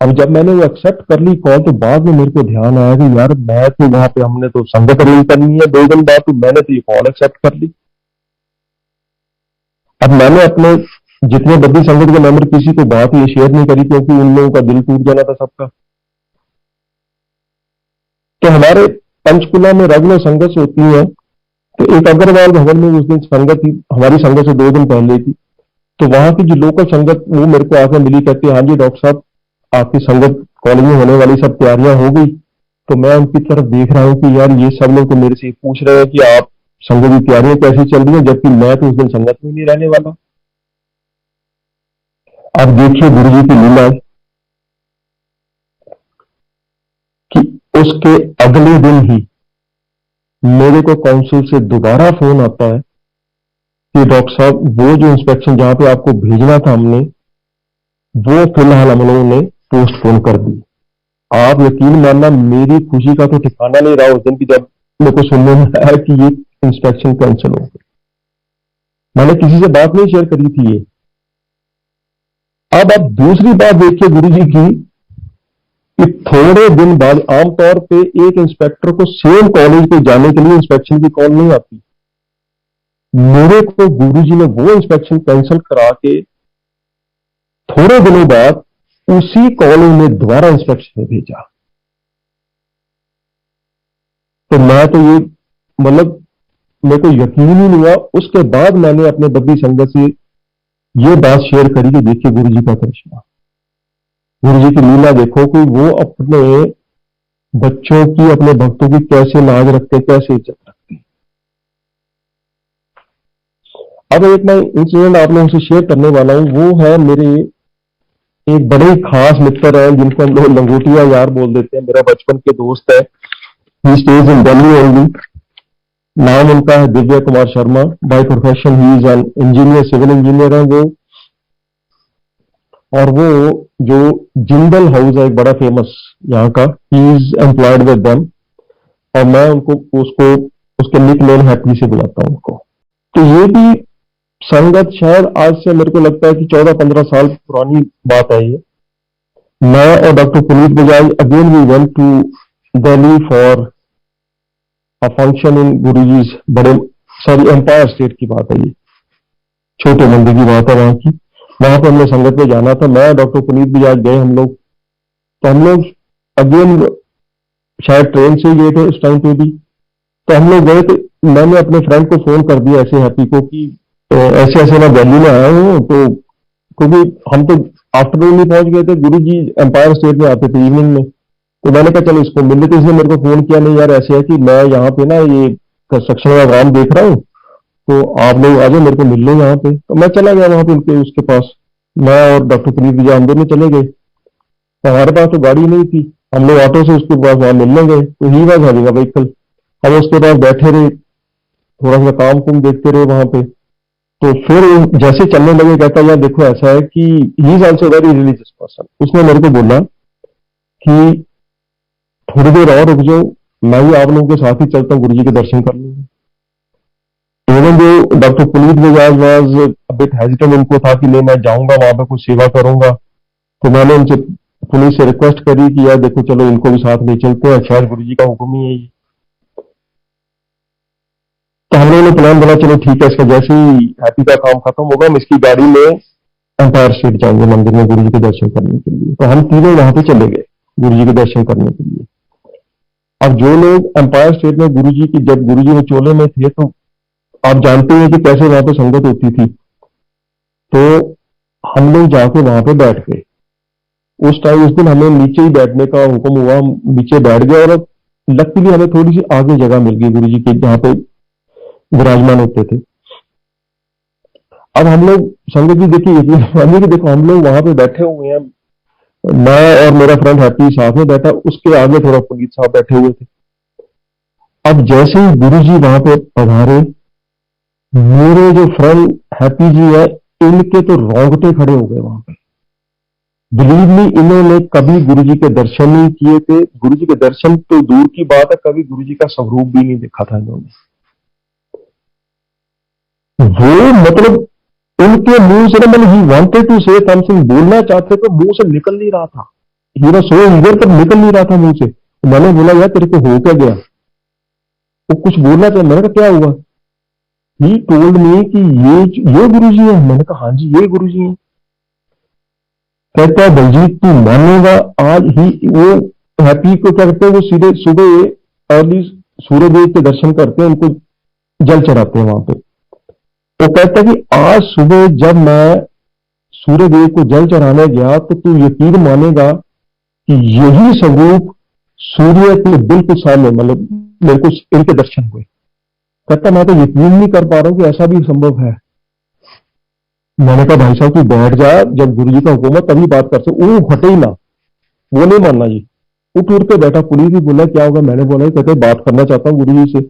B: अब जब मैंने वो एक्सेप्ट कर ली कॉल, तो बाद में मेरे को ध्यान आया कि यार मैं तो वहां पे हमने तो संगत अरेंज करनी है 2 दिन बाद, तो मैंने तो ये कॉल एक्सेप्ट कर ली। अब मैंने अपने जितने बद्दी संगत के मेंबर किसी को बात ये शेयर नहीं करी, क्योंकि उन लोगों का दिल टूट जाना था सबका। तो हमारे पंचकुला में रेगुलर संगत होती है, तो एक अग्रवाल भवन में उस दिन संगत थी, हमारी संगत से 2 दिन पहले थी। तो वहां की जो लोकल संगत वो मेरे को आकर मिली, कहती है हाँ जी डॉक्टर साहब आपकी संगत कॉलेज में होने वाली सब तैयारियां हो गई। तो मैं उनकी तरफ देख रहा हूँ कि यार ये सब लोग तो मेरे से पूछ रहे हैं कि आप संगत की तैयारियां कैसी चल रही है, जबकि मैं तो उस दिन संगत में नहीं रहने वाला। अब देखिए गुरुजी की लीला कि उसके अगले दिन ही मेरे को काउंसिल से दोबारा फोन आता है कि डॉक्टर साहब वो जो इंस्पेक्शन जहां पे आपको भेजना था हमने, वो फिलहाल हम लोगों ने पोस्टपोन कर दी। आप यकीन मानना मेरी खुशी का तो ठिकाना नहीं रहा उस दिन की जब मेरे को सुनने में आया कि ये इंस्पेक्शन कैंसिल हो गई। मैंने किसी से बात नहीं शेयर करी थी ये। अब आप दूसरी बात देखिए गुरुजी की कि थोड़े दिन बाद, आमतौर पे एक इंस्पेक्टर को सेम कॉलेज पे जाने के लिए इंस्पेक्शन की कॉल नहीं आती। मेरे को गुरुजी ने वो इंस्पेक्शन कैंसिल करा के थोड़े दिनों बाद उसी कॉलेज में दोबारा इंस्पेक्शन में भेजा। तो मैं तो ये मतलब मेरे को यकीन ही नहीं हुआ। उसके बाद मैंने अपने बद्दी संगत से ये बात शेयर करी कि देखिए गुरुजी का करिश्मा, गुरुजी की लीला देखो कि वो अपने बच्चों की, अपने भक्तों की कैसे लाज रखते, कैसे इज्जत रखते। अब एक मैं इंसिडेंट आप लोगों से शेयर करने वाला हूं। वो है मेरे एक बड़े ही खास मित्र हैं जिनको हम लोग लंगोटिया यार बोल देते हैं, मेरा बचपन के दोस्त है। He stays in Delhi only. नाम उनका है Divya Kumar Sharma. By profession he is an engineer, civil engineer है वो। और वो जो जिंदल हाउस है एक बड़ा फेमस यहाँ का, he is employed with them, और मैं उनको उसको उसके निक नेम हैप्पी से बुलाता हूँ उनको। तो ये भी संगत शायद आज से मेरे को लगता है कि 14-15 साल पुरानी बात है ये। मैं और doctor Puneet Bajaj again we went to Delhi for a function in Guruji's बड़े, सॉरी एम्पायर स्टेट की बात है ये, छोटे मंदिर की बात है वहां की। वहां पर हमने संगत में जाना था, मैं डॉक्टर पुनीत बजाज गए हम लोग। तो हम लोग अगेन शायद ट्रेन से गए थे उस टाइम पे भी। तो हम लोग गए, तो मैंने अपने फ्रेंड को फोन कर दिया ऐसे हैप्पी को कि ऐसे ऐसे मैं दिल्ली में आया हूँ। तो क्योंकि हम तो आफ्टरनून ही पहुंच गए थे, गुरुजी एम्पायर स्टेट में आते थे इवनिंग में। तो मैंने कहा चलो इसको मिल लेते। इसने मेरे को फोन किया, नहीं यार ऐसे है कि मैं यहाँ पे ना ये कंस्ट्रक्शन का काम देख रहा हूँ, तो आप लोग आ जाओ मेरे को मिल लो यहाँ पे। तो मैं चला गया वहां पे उनके उसके पास, मैं और डॉक्टर पुनीत विजय हम दोनों चले गए। तो हमारे पास तो गाड़ी नहीं थी, हम लोग ऑटो से उसके पास वहां मिलने गए। तो he was having a vehicle, हम उसके पास बैठे रहे। थोड़ा सा काम कुम देखते रहे वहां पे। तो फिर वो जैसे चलने लगे, कहता यार देखो ऐसा है कि he is also very religious person. उसने मेरे को बोला कि थोड़ी देर और रुक जाओ, मैं भी आप लोगों के साथ ही चलता हूँ, गुरु जी के दर्शन कर लूंगा। इवन जो doctor Puneet Bajaj was bit hesitant, उनको था कि नहीं मैं जाऊंगा वहां पे कुछ सेवा करूंगा। तो मैंने उनसे, पुलिस से रिक्वेस्ट करी कि यार देखो चलो इनको भी साथ ले चलते हैं, शायद गुरु जी का हुक्म ही है ये। तो हम लोगों ने प्लान बना, चलो ठीक है, इसका जैसे ही हैप्पी का काम खत्म होगा हम इसकी गाड़ी में एम्पायर स्टेट जाएंगे मंदिर में गुरु जी के दर्शन करने के लिए। तो हम तीनों वहां पे चले गए गुरु जी के दर्शन करने के लिए। अब जो लोग एम्पायर स्टेट में गुरु जी की, जब गुरु जी में चोले में थे, तो आप जानते हैं कि कैसे वहां पे संगत होती थी। तो हम लोग जाके वहां पे बैठ गए। उस दिन हमें नीचे ही बैठने का हुक्म हुआ, हम नीचे बैठ गए। और लकीली हमें थोड़ी सी आगे जगह मिल गई गुरु जी के, जहाँ पे विराजमान होते थे। अब हम लोग, संगत जी देखिए इतनी कि देखो हम लोग वहां पे बैठे हुए हैं, मैं और मेरा फ्रेंड हैप्पी साथ में बैठा, उसके आगे थोड़ा पुनीत साहब बैठे हुए थे। अब जैसे ही गुरु जी वहां पे पधारे, मेरे जो फ्रेंड हैप्पी जी है, इनके तो रोंगटे खड़े हो गए वहां पे। बिलीव मी, इन्होंने कभी गुरु जी के दर्शन नहीं किए थे। गुरु जी के दर्शन तो दूर की बात है, कभी गुरु जी का स्वरूप भी नहीं देखा था इन्होंने। वो मतलब उनके मुंह से ना, मैंने he wanted to say something, बोलना चाहते थे, मुंह से निकल नहीं रहा था। ही वाज सो ईगर, पर निकल नहीं रहा था मुंह से। मैंने बोला यार तेरे को हो क्या गया? वो कुछ बोलना चाहिए। मैंने कहा क्या हुआ? ही टोल्ड मी कि ये गुरु जी है। मैंने कहा हाँ जी ये गुरु जी है। कहता है बलजीत तू मानेगा, आज ही वो हैप्पी को क्या करते हैं, वो सीधे सुबह अर्ली सूर्यदेव के दर्शन करते हैं, उनको जल चढ़ाते हैं वहां पे। तो कहता है कि आज सुबह जब मैं सूर्यदेव को जल चढ़ाने गया, तो तू यकीन मानेगा कि यही स्वरूप सूर्य के बिल्कुल सामने, मतलब मेरे को इनके दर्शन हुए। कहता मैं तो यकीन नहीं कर पा रहा हूं कि ऐसा भी संभव है। मैंने कहा भाई साहब तू बैठ जा, जब गुरु जी का हुक्म है तभी बात कर सकते। वो हटे ही ना, वो नहीं मानना जी। उठ के बैठा। पुलिस भी बोला क्या होगा? मैंने बोला कहते बात करना चाहता हूँ गुरु जी से।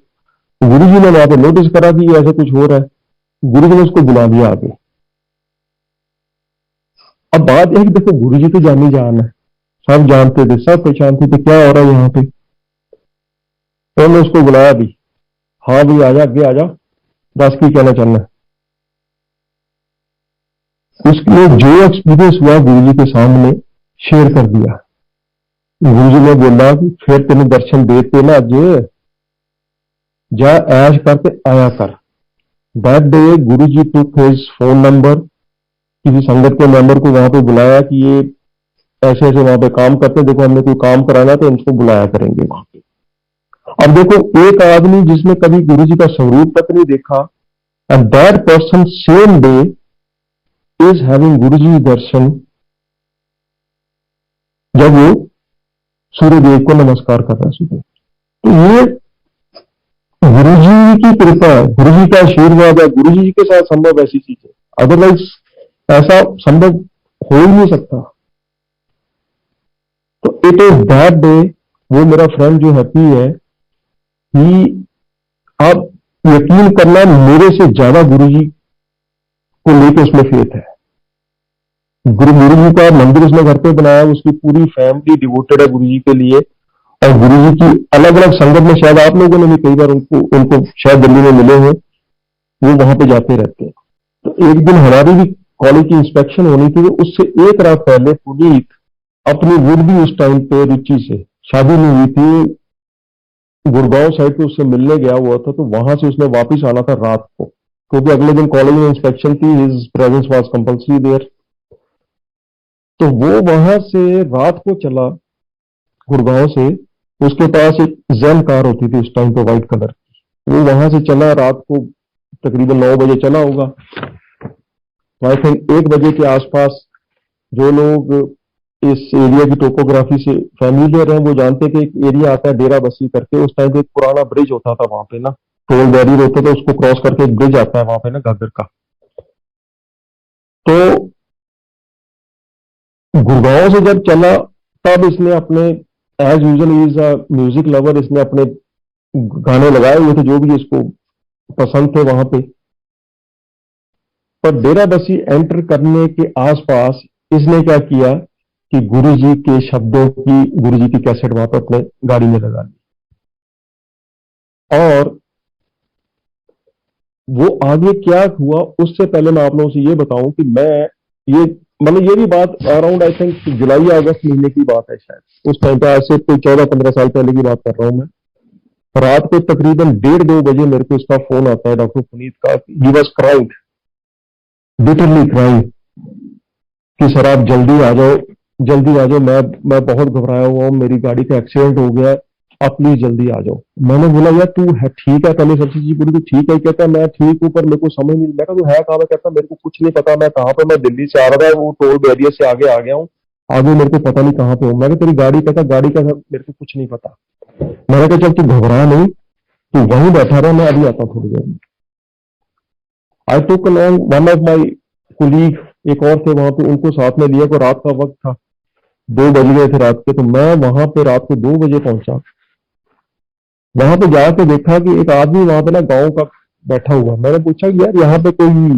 B: गुरु जी ने वहां पे नोटिस करा कि ऐसा कुछ हो रहा है। गुरु जी ने उसको बुला लिया आगे। अब बात है कि देखो गुरु जी तो जानी जान है, सब जानते थे, सब पहचानते थे क्या हो रहा है यहाँ पे। तो उन्होंने उसको बुलाया भी, हाँ भाई आजा, आगे आजा, दस की कहना चाहना है। उसके जो एक्सपीरियंस हुआ गुरु जी के सामने शेयर कर दिया। गुरु जी ने बोला कि फिर तेने दर्शन देते ना अज, जा ऐश करके आया कर। That day Guru ji took his phone number, किसी संगत के मेंबर को वहां पे बुलाया कि ये ऐसे ऐसे वहां पे काम करते हैं, देखो हमने कोई काम कराना तो इनको बुलाया करेंगे वहां पे। अब देखो एक आदमी जिसने कभी गुरु जी का स्वरूप तक नहीं देखा, and that person same day is having गुरु जी दर्शन, जब वो सूर्यदेव को नमस्कार कर रहा है सुबह। तो ये गुरु जी की कृपा है, गुरु जी का आशीर्वाद है, गुरु जी के साथ संभव ऐसी चीज है, अदरवाइज ऐसा संभव हो ही नहीं सकता। तो इट इज दैट डे, वो मेरा फ्रेंड जो हैप्पी है, ही, आप यकीन करना मेरे से ज्यादा गुरु जी को लेकर उसमें फेथ है। गुरु जी का मंदिर उसने घर पे बनाया, उसकी पूरी फैमिली डिवोटेड है गुरु जी के लिए। और गुरु जी की अलग अलग संगत में, शायद आप लोगों ने भी कई बार उनको शायद दिल्ली में मिले हो, वो वहां पे जाते रहते हैं। तो एक दिन हमारी भी कॉलेज की इंस्पेक्शन होनी थी, तो उससे एक रात पहले पुनीत अपनी वुड भी उस टाइम पे रुचि से, शादी नहीं हुई थी, गुड़गांव साइड पे उससे मिलने गया हुआ था। तो वहां से उसने वापिस आना था रात को, क्योंकि अगले दिन कॉलेज में इंस्पेक्शन थी, his presence was compulsory there. तो वो वहां से रात को चला गुड़गांव से। उसके पास एक जैन कार होती थी उस टाइम पे व्हाइट कलर की, वो वहां से चला रात को, तकरीबन 9 बजे चला होगा। तो आई थिंक 1 बजे के आसपास, जो लोग इस एरिया की टोपोग्राफी से फैमिलियर हैं वो जानते हैं कि एक एरिया आता है डेरा बस्सी करके। उस टाइम पे एक पुराना ब्रिज होता था वहां पे ना, टोल बैरियर होता था, उसको क्रॉस करके एक ब्रिज आता है वहां पे ना, घाघर का। तो गुड़गांव से जब चला, तब इसने अपने, as usual is a music lover, इसने अपने गाने लगाए हुए थे जो भी इसको पसंद थे वहां पे। पर डेराबस्सी एंटर करने के आसपास इसने क्या किया कि गुरुजी के शब्दों की, गुरुजी की कैसेट वहां पर अपने गाड़ी में लगा ली। और वो आगे क्या हुआ उससे पहले मैं आप लोगों से ये बताऊं कि मैं ये मतलब ये भी बात अराउंड आई थिंक जुलाई या अगस्त महीने की बात है शायद। उस टाइम पे आज से कोई 14-15 साल पहले की बात कर रहा हूं मैं। रात को तकरीबन 1:30-2 बजे मेरे को इसका फोन आता है, डॉक्टर पुनीत का। He was crying, bitterly crying, कि सर आप जल्दी आ जाओ, जल्दी आ जाओ, मैं बहुत घबराया हुआ हूँ, मेरी गाड़ी का एक्सीडेंट हो गया है, आप प्लीज जल्दी आ जाओ। मैंने बोला यार तू है ठीक है, पहले सबसे चीज बोली तू ठीक है? कहता मैं ठीक हूँ पर मेरे को समझ नहीं। मैं कहा तू है कहाँ? मैं कहता मेरे को कुछ नहीं पता मैं कहाँ पे, मैं दिल्ली से आ रहा था, वो टोल बैरियर से आगे आ गया हूँ, आगे मेरे को पता नहीं कहाँ पे हूँ। मैंने तेरी गाड़ी, कहता गाड़ी का मेरे को कुछ नहीं पता। मैंने कहा चल तू घबरा नहीं, तू वहीं बैठा रहा, मैं अभी आता हूँ थोड़ी देर में। I took along one of my colleague, एक और थे वहां पे, उनको साथ में लिया। को रात का वक्त था, 2 बज गए थे रात के। तो मैं वहां पे रात को 2 बजे पहुंचा। वहां पे जाके देखा कि एक आदमी वहां पे ना गांव का बैठा हुआ। मैंने पूछा कि यार यहाँ पे कोई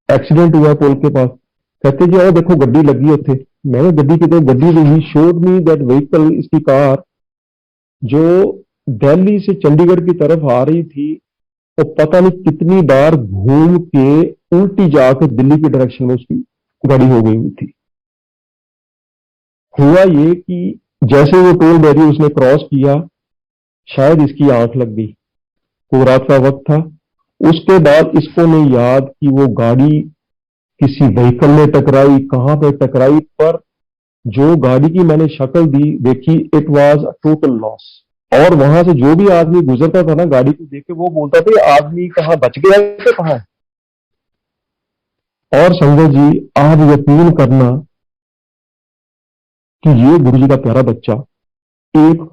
B: एक्सीडेंट हुआ पुल के पास? कहते जी आओ देखो गड्डी लगी उथे। मैंने गड्डी कितने, गड्डी he showed me that vehicle, इसकी कार जो दिल्ली से चंडीगढ़ की तरफ आ रही थी, और पता नहीं कितनी बार घूम के उल्टी जाके दिल्ली की डायरेक्शन में उसकी गाड़ी हो गई हुई थी। हुआ ये कि जैसे वो टोल बैरियर उसने क्रॉस किया, शायद इसकी आंख लग गई, वो रात का वक्त था। उसके बाद इसको नहीं याद कि वो गाड़ी किसी व्हीकल में टकराई, कहां पे टकराई, पर जो गाड़ी की मैंने शक्ल दी देखी, it was a total loss. और वहां से जो भी आदमी गुजरता था ना गाड़ी को देख के, वो बोलता था ये आदमी कहाँ बच गया है, तो कहाँ है। और संजय जी आप यकीन करना कि ये गुरु जी का प्यारा बच्चा, एक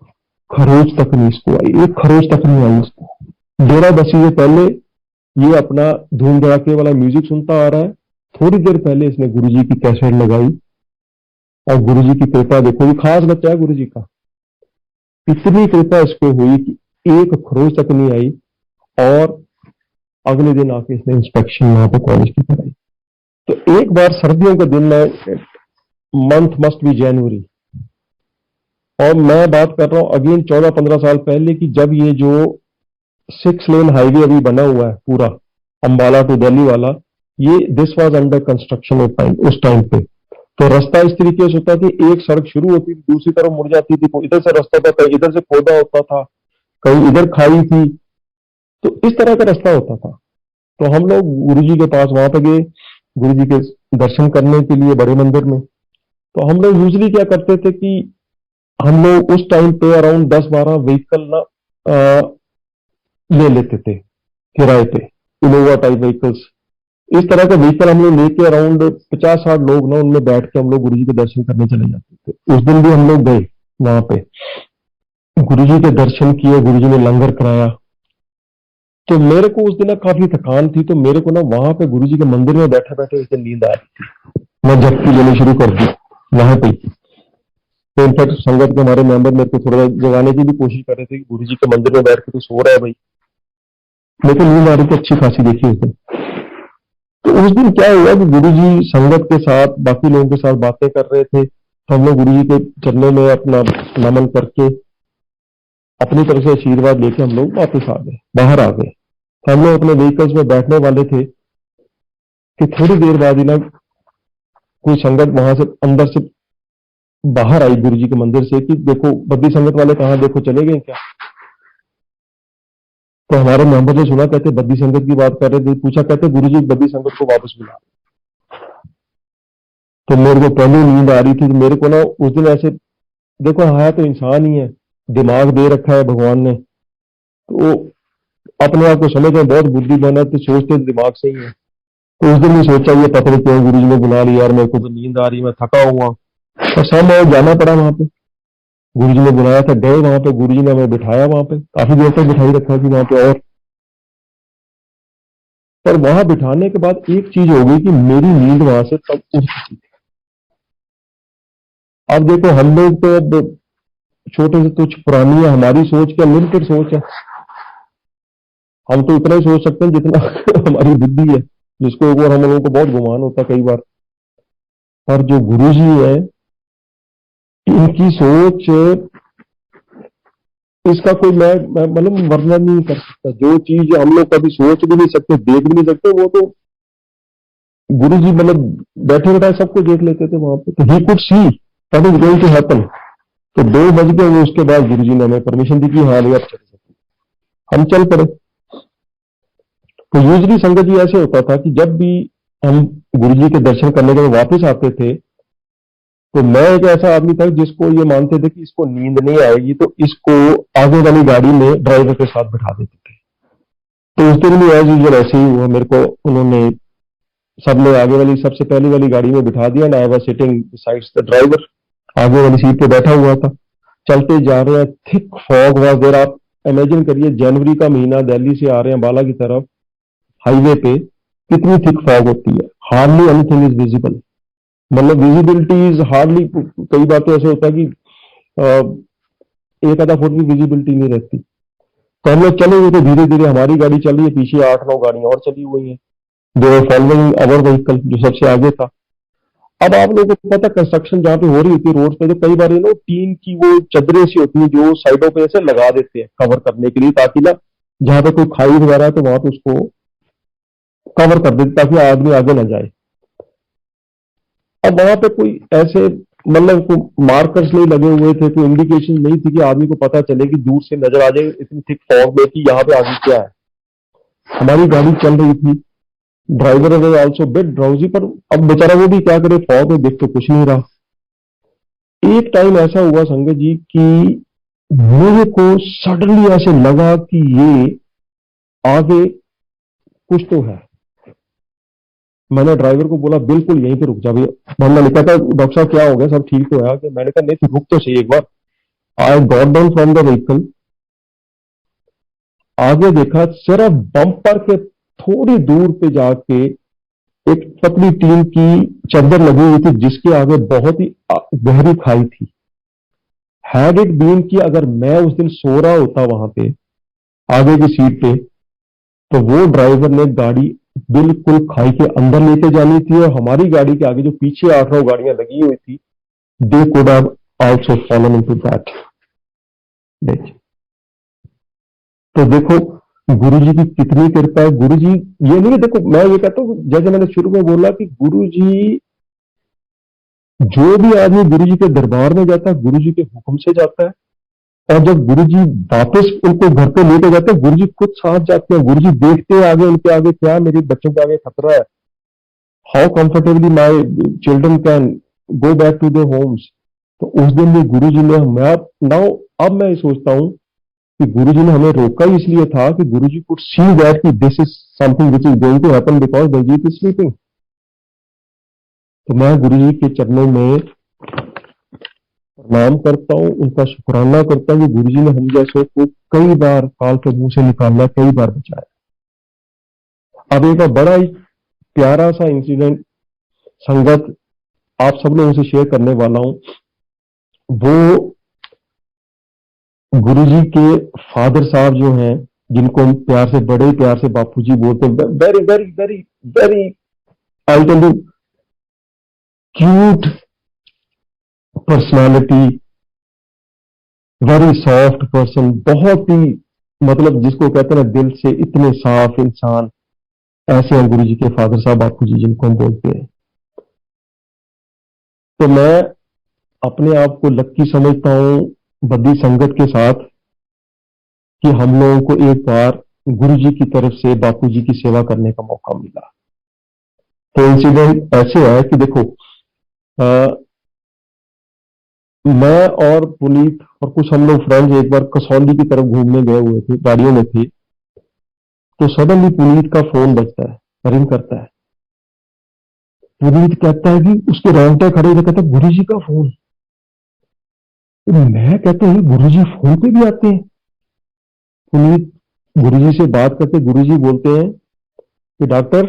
B: खरोच तक नहीं इसको आई, एक खरोच तक नहीं आई इसको। डेरा बसी से पहले ये अपना धूम धड़ाके वाला म्यूजिक सुनता आ रहा है। थोड़ी देर पहले इसने गुरु जी की कैसेट लगाई, और गुरु जी की कृपा देखो, ये खास बच्चा है गुरु जी का, इतनी कृपा इस पे हुई कि एक खरोच तक नहीं आई। और अगले दिन आके इसने इंस्पेक्शन वहां पे कॉलेज की कराई। तो एक बार सर्दियों का दिन में, मंथ मस्ट बी जनवरी, और मैं बात कर रहा हूं अगेन 14-15 साल पहले की, जब ये जो 6 लेन हाईवे अभी बना हुआ है पूरा, अंबाला टू दिल्ली वाला, ये दिस वाज अंडर कंस्ट्रक्शन उस टाइम पे। तो रास्ता इस तरीके से होता कि एक सड़क शुरू होती थी, दूसरी तरफ मुड़ जाती थी, कोई इधर से रास्ता था, कहीं इधर से खोदा होता था, कहीं इधर खाई थी। तो इस तरह का रास्ता होता था। तो हम लोग गुरु जी के पास वहां पे गए, गुरु जी के दर्शन करने के लिए बड़े मंदिर में। तो हम लोग यूजली क्या करते थे कि हम लोग उस टाइम पे अराउंड 10-12 व्हीकल ना ले लेते थे किराए पे, इनोवा टाइप व्हीकल्स। इस तरह का व्हीकल हम लोग लेके अराउंड 50-60 लोग ना, उनमें बैठ के हम लोग गुरु जी के दर्शन करने चले जाते थे। उस दिन भी हम लोग गए वहां पे, गुरु जी के दर्शन किए, गुरु जी ने लंगर कराया। तो मेरे को उस दिन ना काफी थकान थी, तो मेरे को ना वहां पे गुरु जी के मंदिर में बैठे बैठे उस दिन नींद आ रही थी। मैं झपकी लेनी शुरू कर दी वहां पे। तो इनफैक्ट संगत के हमारे मेंबर मेरे को थोड़ा जगाने की भी कोशिश कर रहे थे कि गुरु जी के मंदिर में बैठ के तो सो रहा है भाई। मेरे को नींद आ रही थी अच्छी खासी, देखी उस दिन। तो उस दिन क्या हुआ कि गुरु जी संगत के साथ, बाकी लोगों के साथ बातें कर रहे थे। तो हम लोग गुरु जी के चरणों में अपना नमन करके अपनी तरफ से आशीर्वाद लेके हम लोग वापस आ गए, बाहर आ गए। तो हम लोग अपने व्हीकल्स में बैठने वाले थे कि थोड़ी देर बाद ही ना कोई संगत वहां से अंदर से बाहर आई गुरु जी के मंदिर से कि देखो बद्दी संगत वाले कहाँ, देखो चले गए क्या? तो हमारे मेंबर ने सुना, कहते बद्दी संगत की बात कर रहे थे, पूछा, कहते गुरु जी बद्दी संगत को वापस बुला। तो मेरे को पहले नींद आ रही थी, तो मेरे को ना उस दिन ऐसे, देखो है तो इंसान ही है, दिमाग दे रखा है भगवान ने, तो अपने आप को समझ में बहुत बुद्धिमान है, तो सोचते दिमाग से ही है। तो उस दिन भी सोचा ये पता नहीं क्यों गुरु जी ने बुला लिया यार, मेरे को तो नींद आ रही, मैं थका हुआ। तो सब जाना पड़ा वहां पे। गुरु जी ने बुलाया था, गए वहां पे, गुरु जी ने हमें बिठाया वहां पे, काफी देर तक बिठाई रखा कि वहां पे। और पर वहां बिठाने के बाद एक चीज हो गई कि मेरी नींद वहां से तब उड़ चुकी थी। अब देखो हम लोग तो अब छोटे से तुच्छ प्राणी है, हमारी सोच क्या लिमिटेड सोच है। हम तो इतना ही सोच सकते हैं जितना हमारी बुद्धि है, जिसको एक बार हम लोगों को बहुत गुमान होता है कई बार। पर जो गुरुजी है, इनकी सोच, इसका कोई मैं मतलब वर्णन नहीं कर सकता। जो चीज हम लोग कभी सोच भी नहीं सकते, देख भी नहीं सकते, वो तो गुरुजी मतलब बैठे बैठाए सबको देख लेते थे वहां पे। तो he could see what is going to happen. तो 2 बज गए, वो उसके बाद गुरुजी ने हमें परमिशन दी कि हाँ भैया आप चल सकते। हम चल पड़े। तो यूजली संगत जी ऐसे होता था कि जब भी हम गुरुजी के दर्शन करने के बाद वापस आते थे, तो मैं एक ऐसा आदमी था जिसको ये मानते थे कि इसको नींद नहीं आएगी, तो इसको आगे वाली गाड़ी में ड्राइवर के साथ बिठा देते थे। तो उस दिन भी एज यूजल ऐसे ही हुआ। मेरे को उन्होंने सबने आगे वाली सबसे पहली वाली गाड़ी में बिठा दिया ना। I was sitting besides the driver, आगे वाली सीट पे बैठा हुआ था। चलते जा रहे हैं, थिक फॉग वाज देयर। आप इमेजिन करिए, जनवरी का महीना, दिल्ली से आ रहे हैं बाला की तरफ, हाईवे पे कितनी थिक फॉग होती है। हार्डली एनीथिंग इज विजिबल, मतलब विजिबिलिटी इज हार्डली। कई बार तो ऐसे होता है कि 1 आधा फुट की विजिबिलिटी नहीं रहती। तो हम लोग चले हुए थे, धीरे धीरे हमारी गाड़ी चल रही है, पीछे 8-9 गाड़ियां और चली हुई हैं। दे वर फॉलोइंग अवर व्हीकल, जो सबसे आगे था। अब आप लोगों को पता, कंस्ट्रक्शन जहाँ पे हो रही होती है रोड पे, तो कई बार टीन की वो चदरें सी होती है जो साइडों पे ऐसे लगा देते हैं कवर करने के लिए, ताकि ना जहाँ पे कोई खाई वगैरह है तो वहां पे उसको कवर कर देते ताकि आदमी आगे ना जाए। अब वहां पे कोई ऐसे मतलब मार्कर्स नहीं लगे हुए थे, कोई इंडिकेशन नहीं थी कि आदमी को पता चले कि दूर से नजर आ जाए इतनी थिक फॉग में कि यहाँ पे आगे क्या है। हमारी गाड़ी चल रही थी, driver was also bit drowsy, पर अब बेचारा वो भी क्या करे, फॉग में देख तो कुछ नहीं रहा। एक टाइम ऐसा हुआ संगत जी कि मेरे को सडनली ऐसे लगा कि ये आगे कुछ तो है। मैंने ड्राइवर को बोला बिल्कुल यहीं पे रुक जा भैया। मैंने लिखा था डॉक्टर साहब क्या हो गया, सब ठीक तो है? कि मैंने कहा नहीं, तो रुक तो सही एक बार। I got down from the vehicle, आगे देखा, सिर्फ बम्पर के थोड़ी दूर पे जाके एक पतली टीन की चादर लगी हुई थी जिसके आगे बहुत ही गहरी खाई थी। हैड इट बीन कि अगर मैं उस दिन सो रहा होता वहां पे आगे की सीट पे, तो वो ड्राइवर ने गाड़ी बिल्कुल खाई के अंदर लेके जानी थी, और हमारी गाड़ी के आगे जो पीछे 8-9 गाड़ियां लगी हुई थी, they could have also fallen into that. तो देखो गुरुजी की कितनी कृपा है। गुरुजी ये नहीं, देखो मैं ये कहता हूँ, जैसे मैंने शुरू में बोला कि गुरुजी, जो भी आदमी गुरुजी के दरबार में जाता है गुरुजी के हुक्म से जाता है। और जब गुरुजी वापस उनको घर पे लेके जाते हैं, गुरुजी खुद साथ जाते हैं। गुरुजी देखते हैं आगे, उनके आगे क्या, मेरे बच्चों के आगे खतरा है, how comfortably my children can go back to their homes. तो उस दिन भी गुरुजी ने, मैं नाउ अब मैं ये सोचता हूँ कि गुरुजी ने हमें रोका ही इसलिए था कि गुरुजी कुड सी दैट कि this is something which is going to happen because Daljeet is sleeping. तो मैं गुरुजी के चरणों में प्रणाम करता हूँ, उनका शुक्राना करता हूँ कि गुरुजी ने हम जैसों को कई बार काल के मुंह से निकाला, कई बार बचाया। अब एक बड़ा ही प्यारा सा इंसिडेंट संगत आप सब लोगों से शेयर करने वाला हूं। वो गुरुजी के फादर साहब जो हैं, जिनको हम प्यार से, बड़े प्यार से बापूजी बोलते हैं, very very very very, I tell you, cute personality, very soft person, बहुत ही मतलब जिसको कहते हैं ना दिल से इतने साफ इंसान, ऐसे हैं गुरुजी के फादर साहब बापूजी जिनको हम बोलते हैं। तो मैं अपने आप को लक्की समझता हूं बद्दी संगत के साथ कि हम लोगों को एक बार गुरुजी की तरफ से बापूजी की सेवा करने का मौका मिला। तो इंसिडेंट ऐसे है कि देखो, मैं और पुनीत और कुछ हम लोग फ्रेंड्स एक बार कसौली की तरफ घूमने गए हुए थे, गाड़ियों में थे। तो सडनली पुनीत का फोन बजता है, रिंग करता है। पुनीत कहता है कि उसके रोंगटे खड़े थे, कहता है गुरुजी का फोन। तो मैं कहता हूँ गुरुजी फोन पे भी आते हैं। पुनीत गुरुजी से बात करते, गुरुजी बोलते हैं कि डॉक्टर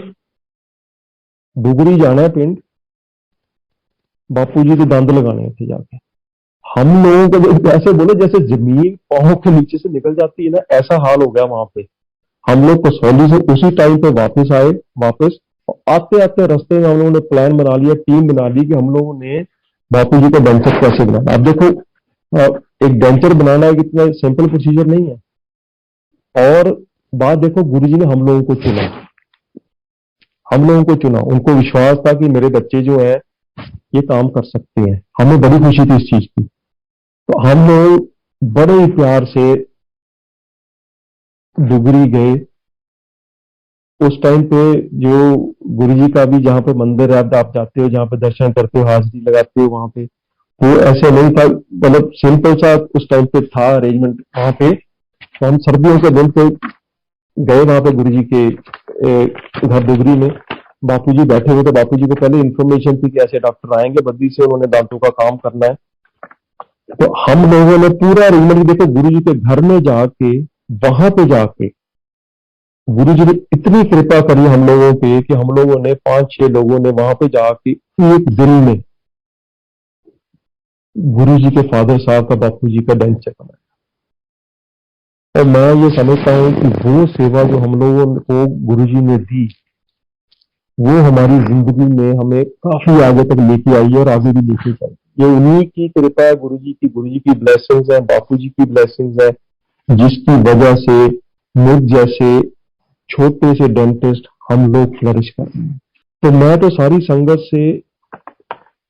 B: डुगरी जाना है पिंड, बापूजी के दंद लगाने थे जाके। हम लोगों को ऐसे बोले जैसे जमीन पांव के नीचे से निकल जाती है ना, ऐसा हाल हो गया वहां पे। हम लोग कसौली से उसी टाइम पे वापस आए। वापस आते आते रास्ते में हम लोगों ने प्लान बना लिया, टीम बना ली कि हम लोगों ने बापू जी का डेंचर कैसे बनाना। अब देखो एक डेंचर बनाना एक इतना सिंपल प्रोसीजर नहीं है। और बात देखो, गुरु जी ने हम लोगों को चुना, हम लोगों को चुना, उनको विश्वास था कि मेरे बच्चे जो है ये काम कर सकते हैं। हमें बड़ी खुशी थी इस चीज की। तो हम लोग बड़े ही प्यार से डुगरी गए। उस टाइम पे जो गुरु जी का भी जहाँ पे मंदिर है, आप जाते हो, जहाँ पे दर्शन करते हो, हाजिरी लगाते हो, वहां पे वो ऐसे नहीं था, मतलब सिंपल सा उस टाइम पे था अरेंजमेंट वहां पे। तो हम सर्दियों के दिन पे गए वहां पे गुरु जी के घर डुगरी में। बापू जी बैठे हुए थे। बापू जी को पहले इन्फॉर्मेशन थी कि ऐसे डॉक्टर आएंगे बद्दी से, उन्होंने दांतों का काम करना है। तो हम लोगों ने पूरा अरेंजमेंट, देखो गुरु जी के घर में जाके, वहां पे जाके गुरु जी ने इतनी कृपा करी हम लोगों पे कि हम लोगों ने 5-6 लोगों ने वहां पे जाके एक दिन में गुरु जी के फादर साहब का, बापू जी का डेंचर बनाया। और मैं ये समझता हूँ कि वो सेवा जो हम लोगों को गुरु जी ने दी, वो हमारी जिंदगी में हमें काफी आगे तक लेके आई है और आगे भी लेके जाएगी। ये उन्हीं की कृपा है, गुरु जी की ब्लेसिंग्स है, बापू जी की ब्लेसिंग्स है, जिसकी वजह से मुझ जैसे छोटे से डेंटिस्ट हम लोग फ्लरिश कर रहे हैं। तो मैं तो सारी संगत से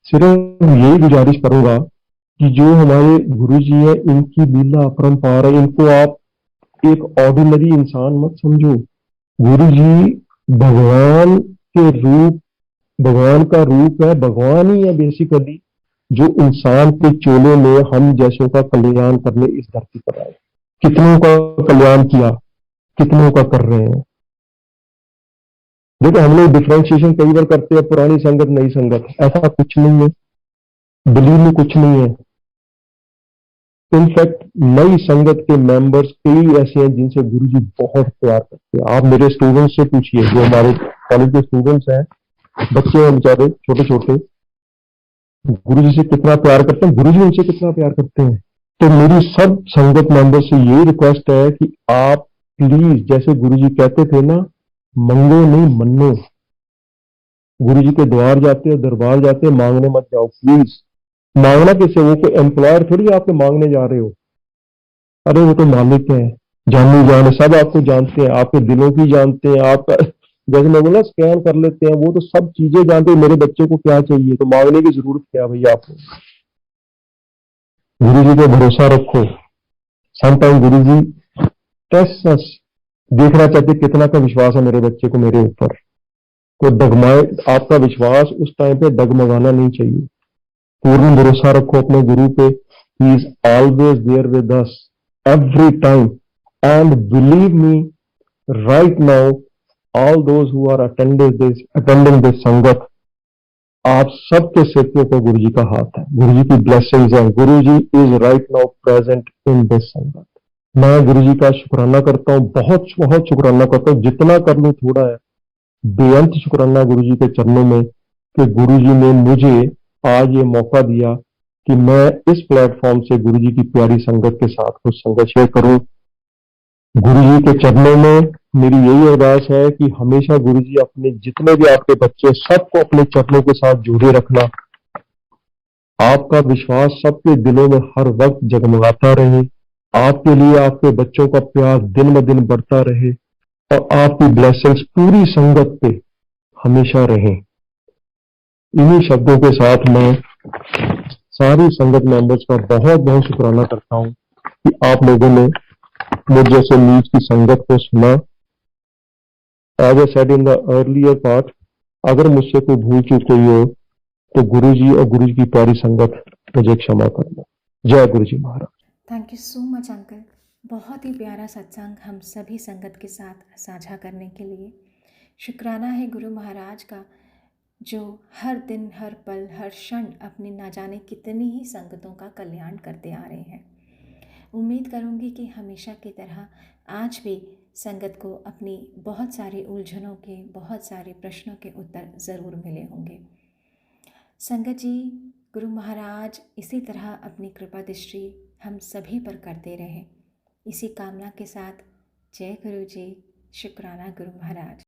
B: सिर्फ यही गुजारिश करूंगा कि जो हमारे गुरु जी है, इनकी लीला अपरंपार है। इनको आप एक ऑर्डिनरी इंसान मत समझो। गुरु जी भगवान के रूप, भगवान का रूप है, भगवान ही है बेसिकली, जो इंसान के चोले में हम जैसों का कल्याण करने इस धरती पर आए। कितनों का कल्याण किया, कितनों का कर रहे हैं। देखो हम लोग डिफ्रेंशिएशन कई बार करते हैं, पुरानी संगत नई संगत, ऐसा कुछ नहीं है। बिलीव में कुछ नहीं है। इनफैक्ट नई संगत के मेंबर्स कई ऐसे हैं जिनसे गुरु जी बहुत प्यार करते हैं। आप मेरे स्टूडेंट्स से पूछिए, जो हमारे कॉलेज के स्टूडेंट्स हैं, बच्चे हैं बेचारे छोटे छोटे, गुरु जी से कितना प्यार करते हैं, गुरु जी उनसे कितना प्यार करते हैं। तो मेरी सब संगत मेंबर से यही रिक्वेस्ट है कि आप प्लीज, जैसे गुरु जी कहते थे ना, मंगो नहीं मन्नो। गुरु जी के द्वार जाते हो, दरबार जाते हो, मांगने मत जाओ प्लीज। मांगना किससे? वो कोई एम्प्लॉयर थोड़ी आपके मांगने जा रहे हो। अरे वो तो मालिक है, जानी जान है, सब आपको जानते हैं, आपके दिलों की जानते हैं, आपका जैसे मैं बोला स्कैन कर लेते हैं, वो तो सब चीजें जानते हैं। मेरे बच्चे को क्या चाहिए, तो मांगने की जरूरत क्या है भैया आपको? गुरु जी पे भरोसा रखो। समटाइम गुरु जी टेस्ट अस, देखना चाहते कितना का विश्वास है मेरे बच्चे को मेरे ऊपर। तो डगमाए, आपका विश्वास उस टाइम पे डगमगाना नहीं चाहिए। पूर्ण भरोसा रखो अपने गुरु पे। He is always there with us every time. And believe me, right now all those who are attending this संगत, आप सबके सिर के ऊपर गुरु जी का हाथ है, गुरु जी की ब्लेसिंग्स है। Guru ji is right now present in this sangat. मैं गुरु जी का शुक्राना करता हूँ, बहुत बहुत शुक्राना करता हूँ, जितना कर लूँ थोड़ा है। बेअंत शुक्राना गुरु जी के चरणों में कि गुरु जी ने मुझे आज ये मौका दिया कि मैं इस प्लेटफॉर्म से गुरु जी की प्यारी संगत के साथ कुछ संगत शेयर करूं। गुरु जी के चरणों में मेरी यही अरदास है कि हमेशा गुरु जी अपने जितने भी आपके बच्चे, सबको अपने चरणों के साथ जोड़े रखना। आपका विश्वास सबके दिलों में हर वक्त जगमगाता रहे। आपके लिए आपके बच्चों का प्यार दिन ब दिन बढ़ता रहे और आपकी ब्लेसिंग्स पूरी संगत पे हमेशा रहे। इन्हीं शब्दों के साथ मैं सारी संगत मेंबर्स का बहुत बहुत शुक्राना करता हूँ कि आप लोगों ने मुझ जैसे नीच की संगत को सुना। As I said in the earlier part, अगर मुझसे कोई भूल चूक हुई हो तो गुरु जी और गुरु जी की प्यारी संगत मुझे क्षमा करना। जय गुरु जी महाराज।
A: Thank you so much uncle, बहुत ही प्यारा सत्संग हम सभी संगत के साथ साझा करने के लिए। शुक्राना है गुरु महाराज का, जो हर दिन, हर पल, हर क्षण अपनी ना जाने कितनी ही संगतों का कल्याण करते आ रहे हैं। उम्मीद करूंगी कि हमेशा की तरह आज भी संगत को अपनी बहुत सारी उलझनों के, बहुत सारे प्रश्नों के उत्तर ज़रूर मिले होंगे। संगत जी, गुरु महाराज इसी तरह अपनी कृपा दृष्टि हम सभी पर करते रहें, इसी कामना के साथ जय गुरु जी, शुक्राना गुरु महाराज।